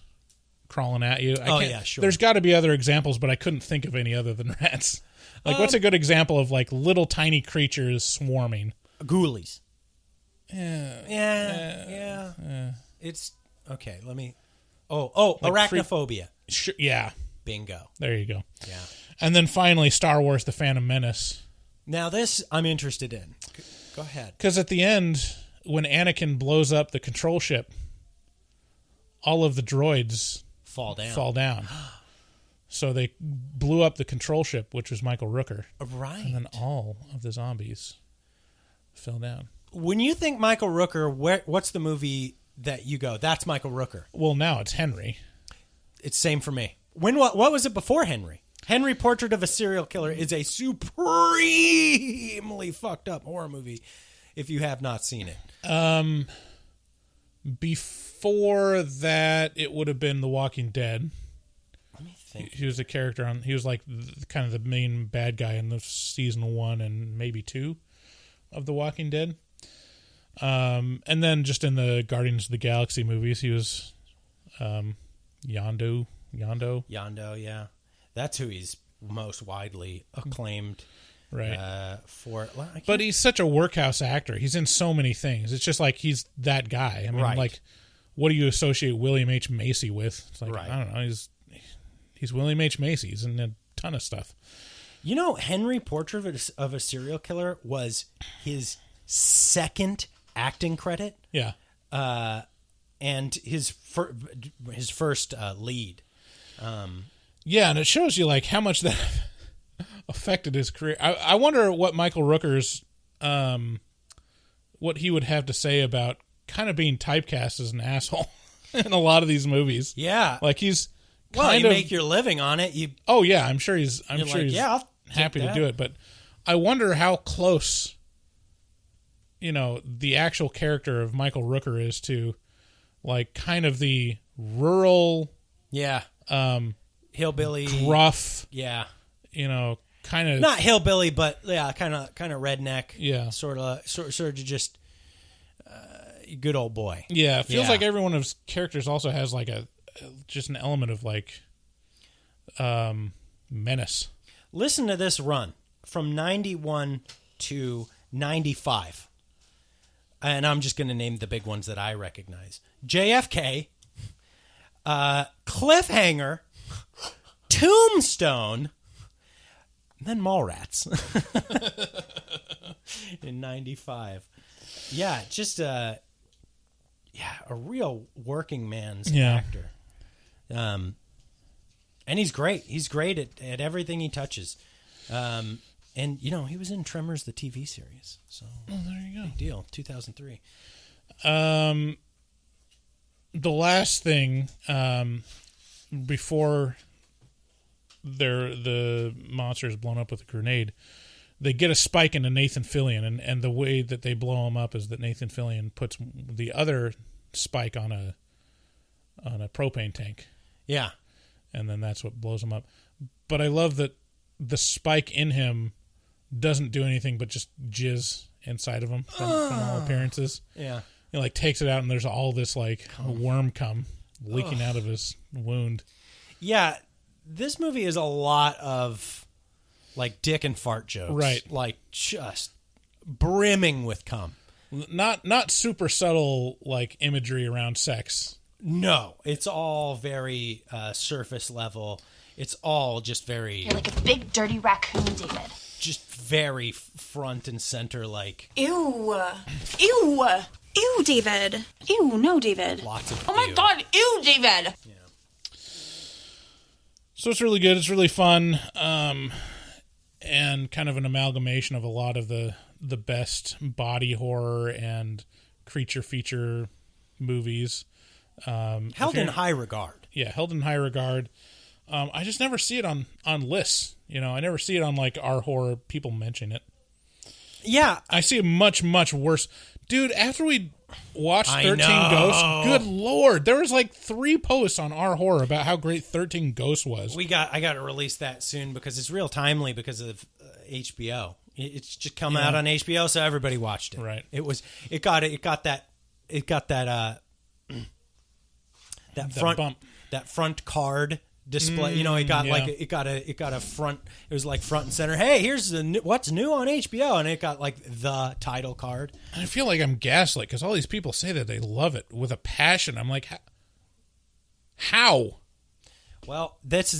crawling at you.
Sure.
There's got to be other examples, but I couldn't think of any other than rats. Like, what's a good example of like little tiny creatures swarming?
Ghoulies.
Yeah.
It's okay. Let me. Arachnophobia.
Yeah.
Bingo.
There you go.
Yeah.
And then finally, Star Wars: The Phantom Menace.
Now this I'm interested in. Go ahead.
Because at the end, when Anakin blows up the control ship, all of the droids
fall
down. So they blew up the control ship, which was Michael Rooker.
Right.
And then all of the zombies fell down.
When you think Michael Rooker, what's the movie that you go, that's Michael Rooker?
Well, now it's Henry.
It's same for me. What was it before Henry? Henry, Portrait of a Serial Killer is a supremely fucked up horror movie if you have not seen it.
Before that, it would have been The Walking Dead.
Let me think.
He was a character he was like kind of the main bad guy in the season 1 and maybe 2 of The Walking Dead. And then just in the Guardians of the Galaxy movies, he was Yondo,
yeah. That's who he's most widely acclaimed for. Well,
but he's such a workhouse actor. He's in so many things. It's just like he's that guy. I mean, like, what do you associate William H. Macy with? It's like, I don't know. He's William H. Macy. He's in a ton of stuff.
You know, Henry, Portrait of a Serial Killer was his second acting credit.
Yeah.
And his first lead.
Yeah, and it shows you like how much that affected his career. I wonder what Michael Rooker's, what he would have to say about kind of being typecast as an asshole in a lot of these movies.
Yeah,
like he's
you make your living on it.
Oh yeah, I'm sure he's happy
to
do it, but I wonder how close, the actual character of Michael Rooker is to, like, kind of the rural,
hillbilly,
gruff, kind of
not hillbilly, but kind of redneck, sort of just good old boy.
Yeah, it feels like every one of his characters also has like just an element of like menace.
Listen to this run from 91 to 95. And I'm just going to name the big ones that I recognize. JFK, Cliffhanger, Tombstone, and then Mallrats in 95. Yeah, just a real working man's actor. And he's great. He's great at everything he touches. And, he was in Tremors, the TV series. So,
there you go.
Big deal. 2003.
The last thing, before the monster is blown up with a grenade, they get a spike into Nathan Fillion, and the way that they blow him up is that Nathan Fillion puts the other spike on a propane tank.
Yeah.
And then that's what blows him up. But I love that the spike in him doesn't do anything but just jizz inside of him from all appearances.
Yeah.
He like takes it out and there's all this like worm cum leaking out of his wound.
Yeah. This movie is a lot of like dick and fart jokes.
Right.
Like just brimming with cum.
Not super subtle like imagery around sex.
No, it's all very surface level. It's all just very...
You're like a big dirty raccoon, David.
Just very front and center, like...
Ew. Ew. Ew, David. Ew, no, David.
Lots of
Oh my God, ew, David.
Yeah.
So it's really good. It's really fun. And kind of an amalgamation of a lot of the best body horror and creature feature movies.
Held in high regard.
Yeah, held in high regard. I just never see it on lists. I never see it on like our horror. People mention it.
Yeah.
I see it much, much worse. Dude, after we watched 13 Ghosts, good Lord, there was like 3 posts on our horror about how great 13 Ghosts was.
I got to release that soon because it's real timely because of HBO. It's just come out on HBO, so everybody watched it.
Right.
It got that front card display. It got a front. It was like front and center. Hey, here's what's new on HBO, and it got like the title card.
I feel like I'm gaslit because all these people say that they love it with a passion. I'm like, how?
Well, this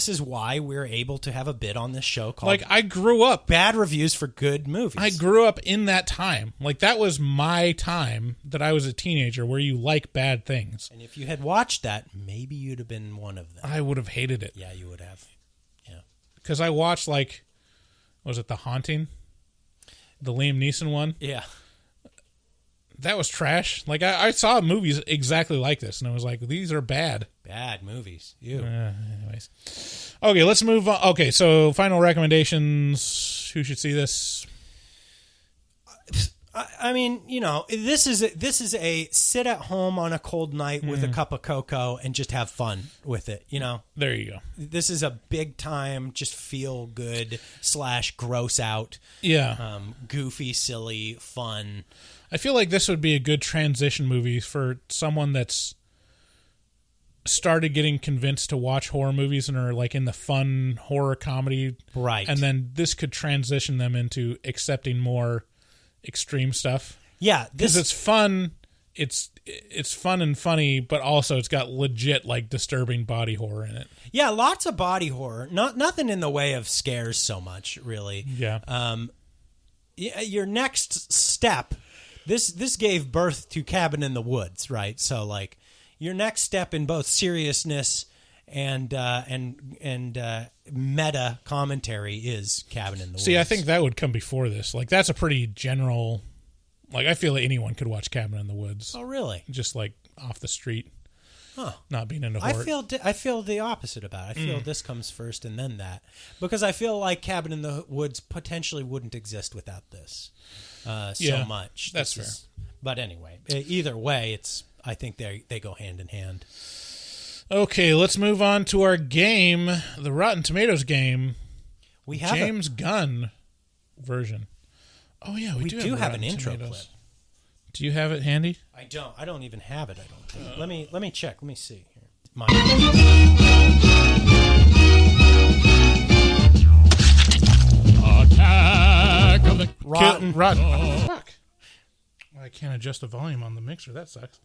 is why we're able to have a bit on this show called
Like, I grew up.
Bad Reviews for Good Movies.
I grew up in that time. Like, that was my time that I was a teenager where you like bad things.
And if you had watched that, maybe you'd have been one of them.
I would have hated it.
Yeah, you would have. Yeah.
Because I watched, like, was it The Haunting? The Liam Neeson one?
Yeah.
That was trash. Like, I saw movies exactly like this, and I was like, these are bad.
Bad movies. Ew.
Anyways. Okay, let's move on. Okay, so final recommendations. Who should see this?
I mean, you know, this is a sit at home on a cold night with a cup of cocoa and just have fun with it, you know?
There you go.
This is a big time, just feel good / gross out.
Yeah.
Goofy, silly, fun.
I feel like this would be a good transition movie for someone that's started getting convinced to watch horror movies and are like in the fun horror comedy.
Right.
And then this could transition them into accepting more extreme stuff.
Yeah.
Because it's fun. It's fun and funny, but also it's got legit like disturbing body horror in it.
Yeah, lots of body horror. Nothing in the way of scares so much, really.
Yeah.
Your next step, this gave birth to Cabin in the Woods, right? So like your next step in both seriousness and meta commentary is Cabin in the Woods.
See, I think that would come before this. Like, that's a pretty general. Like, I feel like anyone could watch Cabin in the Woods.
Oh, really?
Just like off the street.
Huh.
Not being into horror.
I feel the opposite about it. I feel this comes first and then that, because I feel like Cabin in the Woods potentially wouldn't exist without this so much.
That's fair.
But anyway, either way, I think they go hand in hand.
Okay, let's move on to our game, the Rotten Tomatoes game.
We have
James Gunn version. Oh yeah, we do have
an intro clip.
Do you have it handy?
I don't. I don't even have it. I don't think. Let me check. Let me see here.
Attack of the
Rotten.
Fuck. I can't adjust the volume on the mixer. That sucks.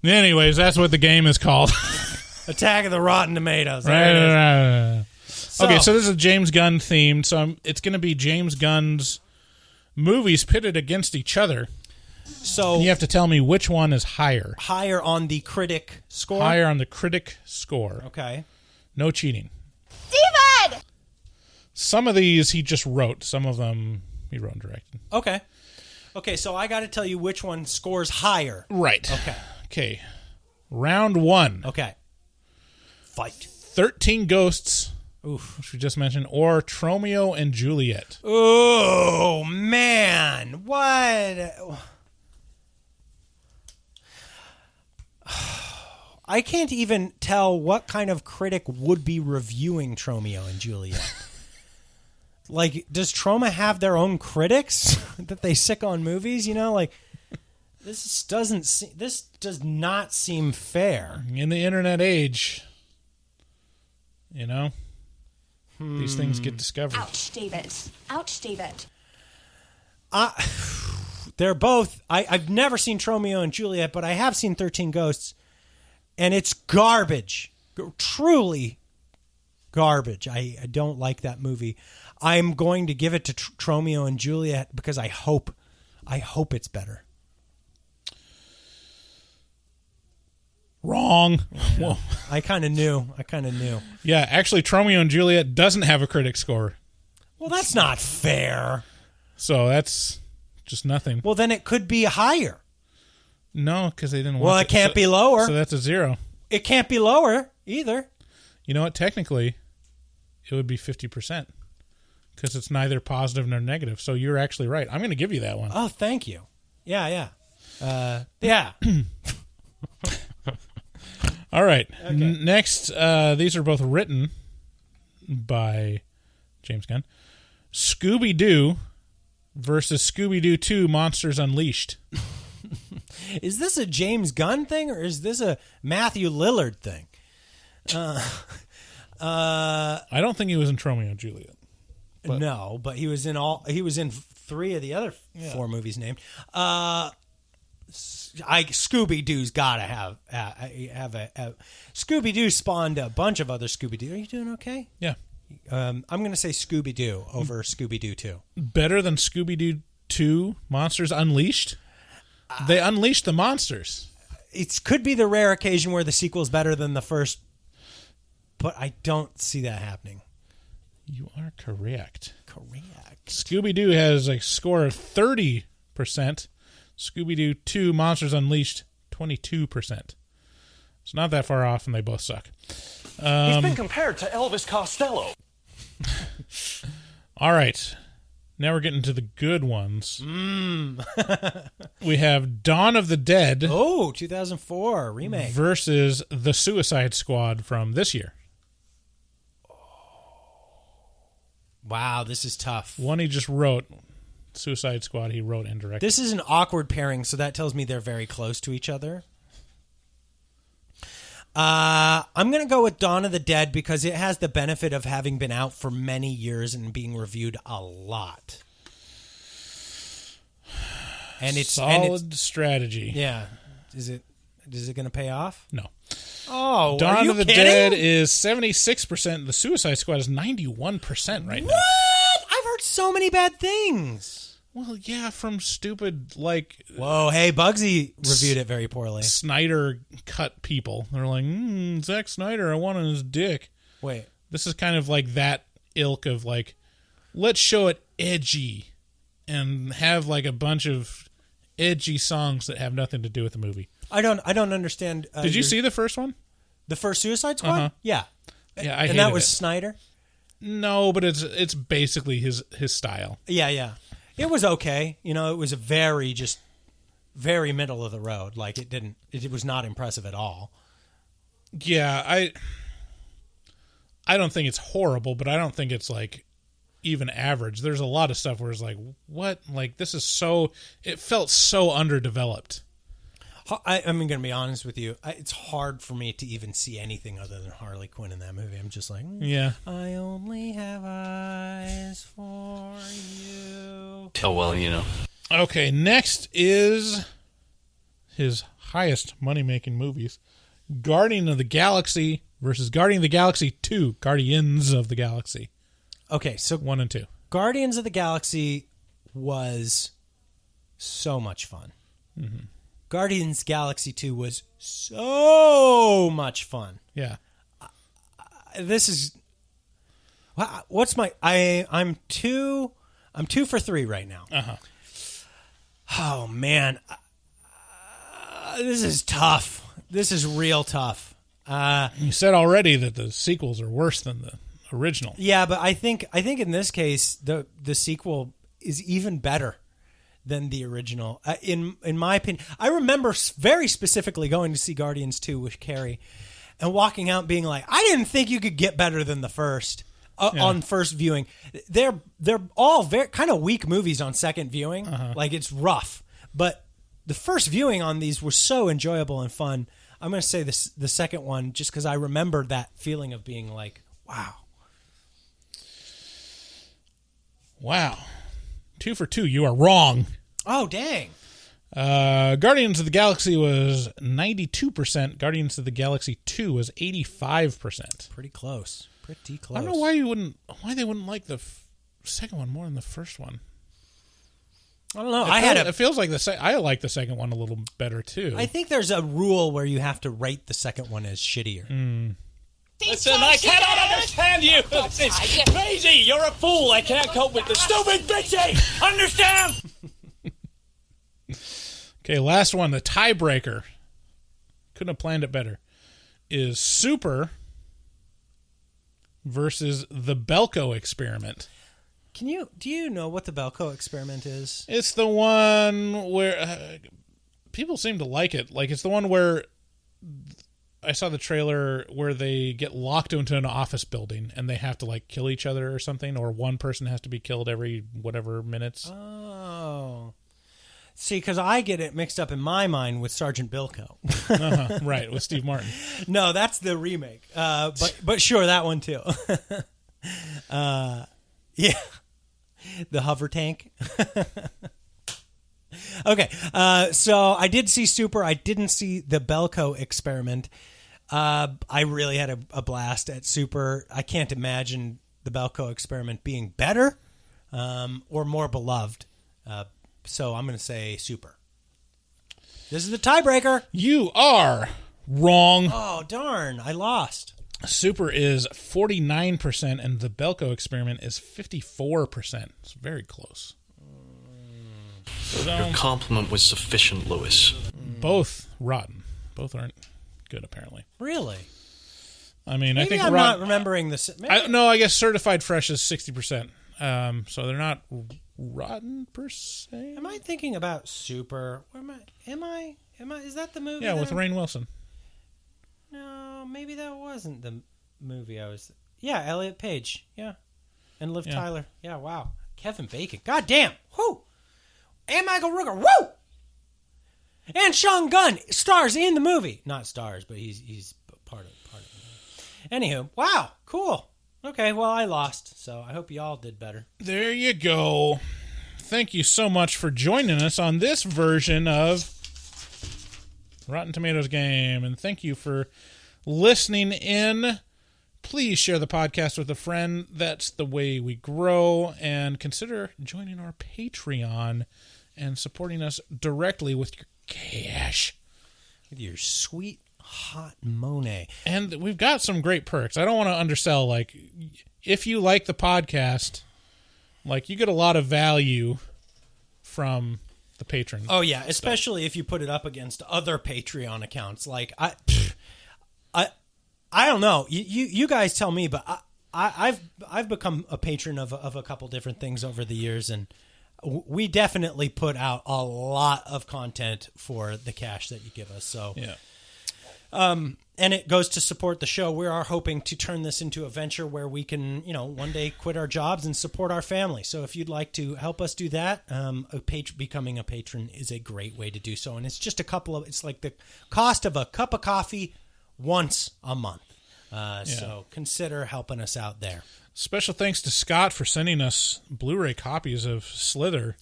Anyways, that's what the game is called.
Attack of the Rotten Tomatoes.
Right. Okay, so this is James Gunn themed. So it's going to be James Gunn's movies pitted against each other.
So
and you have to tell me which one is higher.
Higher on the critic score?
Higher on the critic score.
Okay.
No cheating.
David!
Some of these he just wrote. Some of them he wrote and directed.
Okay, so I got to tell you which one scores higher.
Right. Okay. Round 1.
Okay. Fight.
13 Ghosts,
Oof.
which we just mentioned, or Tromeo and Juliet.
Oh, man. What? I can't even tell what kind of critic would be reviewing Tromeo and Juliet. Like, does Troma have their own critics that they sick on movies? You know, like, this does not seem fair.
In the internet age, you know, these things get discovered.
Ouch, David. Ouch, David.
They're both. I've never seen Tromeo and Juliet, but I have seen 13 Ghosts, and it's garbage. Truly garbage. I don't like that movie. I'm going to give it to Tromeo and Juliet because I hope it's better.
Wrong.
Yeah.
Well,
I kind of knew.
Yeah, actually, Tromeo and Juliet doesn't have a critic score.
Well, that's not fair.
So that's just nothing.
Well, then it could be higher.
No, because they didn't watch
Well, it can't be lower.
So that's a 0.
It can't be lower either.
You know what? Technically, it would be 50%. Because it's neither positive nor negative. So you're actually right. I'm going to give you that one.
Oh, thank you. Yeah. Yeah.
All right.
Okay.
Next, these are both written by James Gunn. Scooby-Doo versus Scooby-Doo 2 Monsters Unleashed.
Is this a James Gunn thing or is this a Matthew Lillard thing?
I don't think he was in Tromeo and Juliet.
No, but he was in 3 of the other 4 movies named. Scooby-Doo's got to have a Scooby-Doo spawned a bunch of other Scooby-Doo. Are you doing okay?
Yeah.
I'm going to say Scooby-Doo over Scooby-Doo 2.
Better than Scooby-Doo 2 Monsters Unleashed? They unleashed the monsters.
It could be the rare occasion where the sequel's better than the first, but I don't see that happening.
You are correct.
Correct.
Scooby-Doo has a score of 30%. Scooby-Doo 2 Monsters Unleashed, 22%. It's not that far off, and they both suck.
He's been compared to Elvis Costello.
All right. Now we're getting to the good ones. We have Dawn of the Dead.
Oh, 2004 remake.
Versus The Suicide Squad from this year.
Wow, this is tough.
One he just wrote. Suicide Squad, he wrote and directed.
This is an awkward pairing, so that tells me they're very close to each other. I'm going to go with Dawn of the Dead because it has the benefit of having been out for many years and being reviewed a lot.
And it's solid strategy.
Yeah. Is it going to pay off?
No.
Oh,
Dawn
are you
of the
kidding?
Dead is 76%. The Suicide Squad is 91% right now.
What? I've heard so many bad things.
Well, yeah, from stupid, like...
Whoa, hey, Bugsy reviewed it very poorly.
Snyder cut people. They're like, Zack Snyder, I want on his dick.
Wait.
This is kind of like that ilk of, like, let's show it edgy and have, like, a bunch of edgy songs that have nothing to do with the movie.
I don't understand.
Did you see the first one?
The first Suicide Squad?
Uh-huh.
Yeah.
Yeah, I
and that was Snyder?
No, but it's basically his style.
Yeah. It was okay. You know, it was very middle of the road. Like it was not impressive at all.
Yeah, I don't think it's horrible, but I don't think it's like even average. There's a lot of stuff where it's like, what? Like this is it felt so underdeveloped.
I'm going to be honest with you. It's hard for me to even see anything other than Harley Quinn in that movie. I'm just like,
yeah.
I only have eyes for you.
Tell well, you know.
Okay, next is his highest money-making movies. Guardian of the Galaxy versus Guardian of the Galaxy 2. Guardians of the Galaxy.
Okay, so
1 and 2.
Guardians of the Galaxy was so much fun.
Mm-hmm.
Guardians Galaxy 2 was so much fun.
Yeah.
This is what's my I'm 2 for 3 right now.
Uh-huh.
Oh man. This is tough. This is real tough.
You said already that the sequels are worse than the original.
Yeah, but I think in this case the sequel is even better than the original. In my opinion, I remember very specifically going to see Guardians 2 with Carrie and walking out being like, I didn't think you could get better than the first on first viewing. They're all very kind of weak movies on second viewing. Uh-huh. Like it's rough, but the first viewing on these was so enjoyable and fun. I'm going to say the second one just because I remember that feeling of being like, wow.
Wow. 2 for 2. You are wrong.
Oh, dang.
Guardians of the Galaxy was 92%. Guardians of the Galaxy 2 was 85%.
Pretty close. Pretty close.
I don't know why they wouldn't like the second one more than the first one.
I don't know.
It feels like I like the second one a little better too.
I think there's a rule where you have to rate the second one as shittier.
Listen, I cannot understand you. It's crazy. You're a fool. I can't cope with the stupid bitching. Understand?
Okay, last one, the tiebreaker. Couldn't have planned it better. Is Super versus the Belko Experiment.
Do you know what the Belko Experiment is?
It's the one where people seem to like it. Like it's the one where I saw the trailer where they get locked into an office building and they have to like kill each other or something, or one person has to be killed every whatever minutes.
Oh. See, because I get it mixed up in my mind with Sergeant Bilko.
Right, with Steve Martin.
No, that's the remake. But sure, that one too. Yeah. The hover tank. Okay, so I did see Super. I didn't see the Belko Experiment. I really had a blast at Super. I can't imagine the Belko Experiment being better or more beloved. So I'm going to say Super. This is the tiebreaker.
You are wrong.
Oh, darn. I lost.
Super is 49%, and the Belko Experiment is 54%. It's very close. So,
your compliment was sufficient, Lewis.
Both rotten. Both aren't good, apparently.
Really?
I mean,
Maybe
I think
I'm not remembering this.
No, I guess certified fresh is 60%. So they're not rotten per se.
Am I thinking about Super? Am I? Is that the movie?
Yeah, with Rainn Wilson.
No, maybe that wasn't the movie I was... Yeah, Elliot Page. Yeah. And Liv Tyler. Yeah, wow. Kevin Bacon. God damn. Whoo! And Michael Rooker. Woo! And Sean Gunn stars in the movie. Not stars, but he's part of it. Anywho, wow. Cool. Okay, well, I lost, so I hope you all did better.
There you go. Thank you so much for joining us on this version of Rotten Tomatoes Game, and thank you for listening in. Please share the podcast with a friend. That's the way we grow, and consider joining our Patreon and supporting us directly with your cash.
With your sweet, hot Monet.
And we've got some great perks. I don't want to undersell, like, if you like the podcast, like, you get a lot of value from the patron.
Oh yeah, especially if you put it up against other Patreon accounts. Like I don't know. You guys tell me, but I've become a patron of a couple different things over the years, and we definitely put out a lot of content for the cash that you give us. So
yeah.
And it goes to support the show. We are hoping to turn this into a venture where we can, one day quit our jobs and support our family. So if you'd like to help us do that, becoming a patron is a great way to do so. And it's just it's like the cost of a cup of coffee once a month. So consider helping us out there.
Special thanks to Scott for sending us Blu-ray copies of Slither.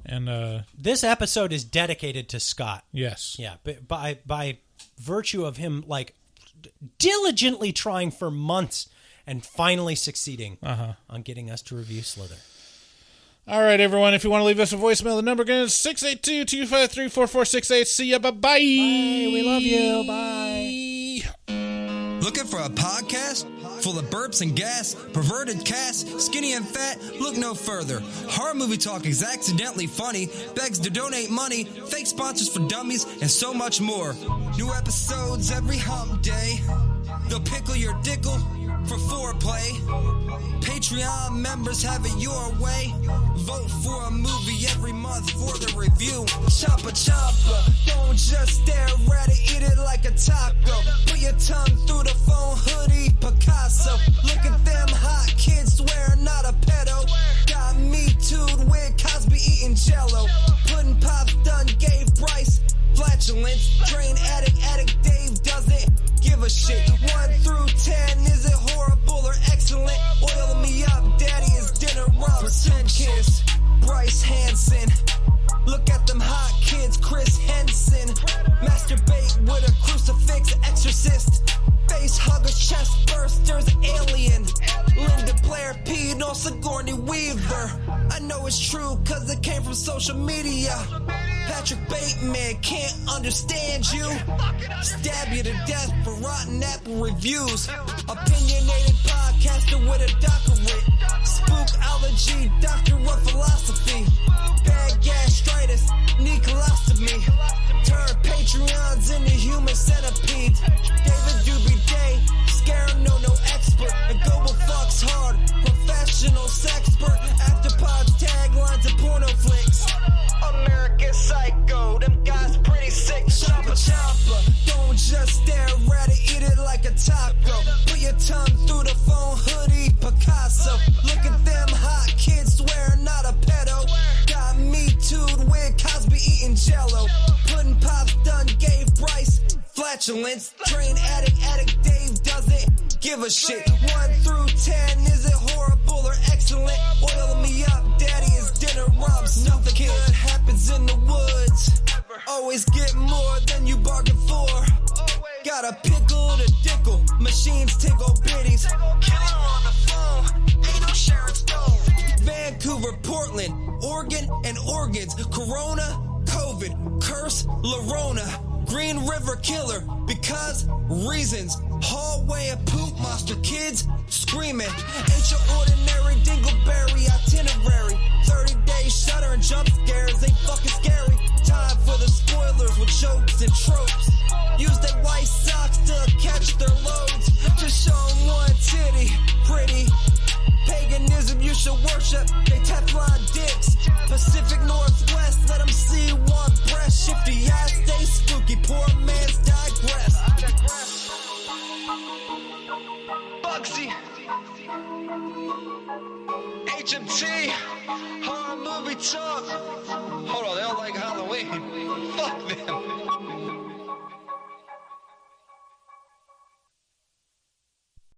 And
this episode is dedicated to Scott.
Yes.
Yeah, but by virtue of him like diligently trying for months and finally succeeding on getting us to review Slither.
All right, everyone. If you want to leave us a voicemail, the number again is 682-253-4468. See ya. Bye-bye. Bye.
We love you. Bye.
Looking for a podcast full of burps and gas, perverted cast, skinny and fat? Look no further. Horror Movie Talk is accidentally funny, begs to donate money, fake sponsors for dummies, and so much more. New episodes every hump day. They'll pickle your dickle for foreplay. Patreon members have it your way. Vote for a movie every month for the review. Choppa choppa, don't just stare at it, eat it like a taco. Put your tongue through the phone, hoodie, Picasso. Look at them hot kids, swear not a pedo. Got me too'd with Cosby eating jello. Pudding Pops done gave Bryce flatulence. Drain addict Dave doesn't give a shit. 1 through 10, is it horrible or excellent? Oil me up, daddy, is dinner Robinson. Kiss, Bryce Hansen. Look at them hot kids, Chris Henson. Masturbate with a crucifix, exorcist. Face huggers, chest bursters, alien. Linda Blair peed on Sigourney Weaver. I know it's true cause it came from social media. Patrick Bateman can't understand you. Stab you to death for rotten apple reviews. Opinionated podcaster with a doctorate. Spookology, doctor of philosophy. Bad gastritis, need colostomy. Turn Patreons into human centipedes. David Doobie Day, scare him, no expert. And Goble fucks hard, professional sexpert. Afterpods, taglines, and porno flicks. American Psycho, them guys pretty sick. Choppa choppa, don't just stare at it, eat it like a taco. Put your tongue through the phone, hoodie, Picasso. Look at them hot kids, swear not a pedo. Got me too'd with Cosby eating jello. Pudding Pops done gave Bryce flatulence. Train addict Dave doesn't give a shit. 1 through 10, is it horrible or excellent? Oil me up, daddy, is dinner Rob's. Nothing good happens in the woods. Vancouver, Portland, Oregon, and organs. Corona, COVID, curse, Lorona, Green River Killer, because reasons. Hallway of poop monster kids screaming. Ain't your ordinary dingleberry itinerary. 30-day shutter and jump scares ain't fucking scary. Time for the spoilers with jokes and tropes. Use their white socks to catch their loads. Just show 'em one titty, pretty. Paganism you should worship, they Teflon dicks. Pacific Northwest, let 'em see one breast. Shifty ass, stay spooky, poor man's digress. Bugsy, HMT, horror movie talk. Hold on, they don't like Halloween. Fuck them.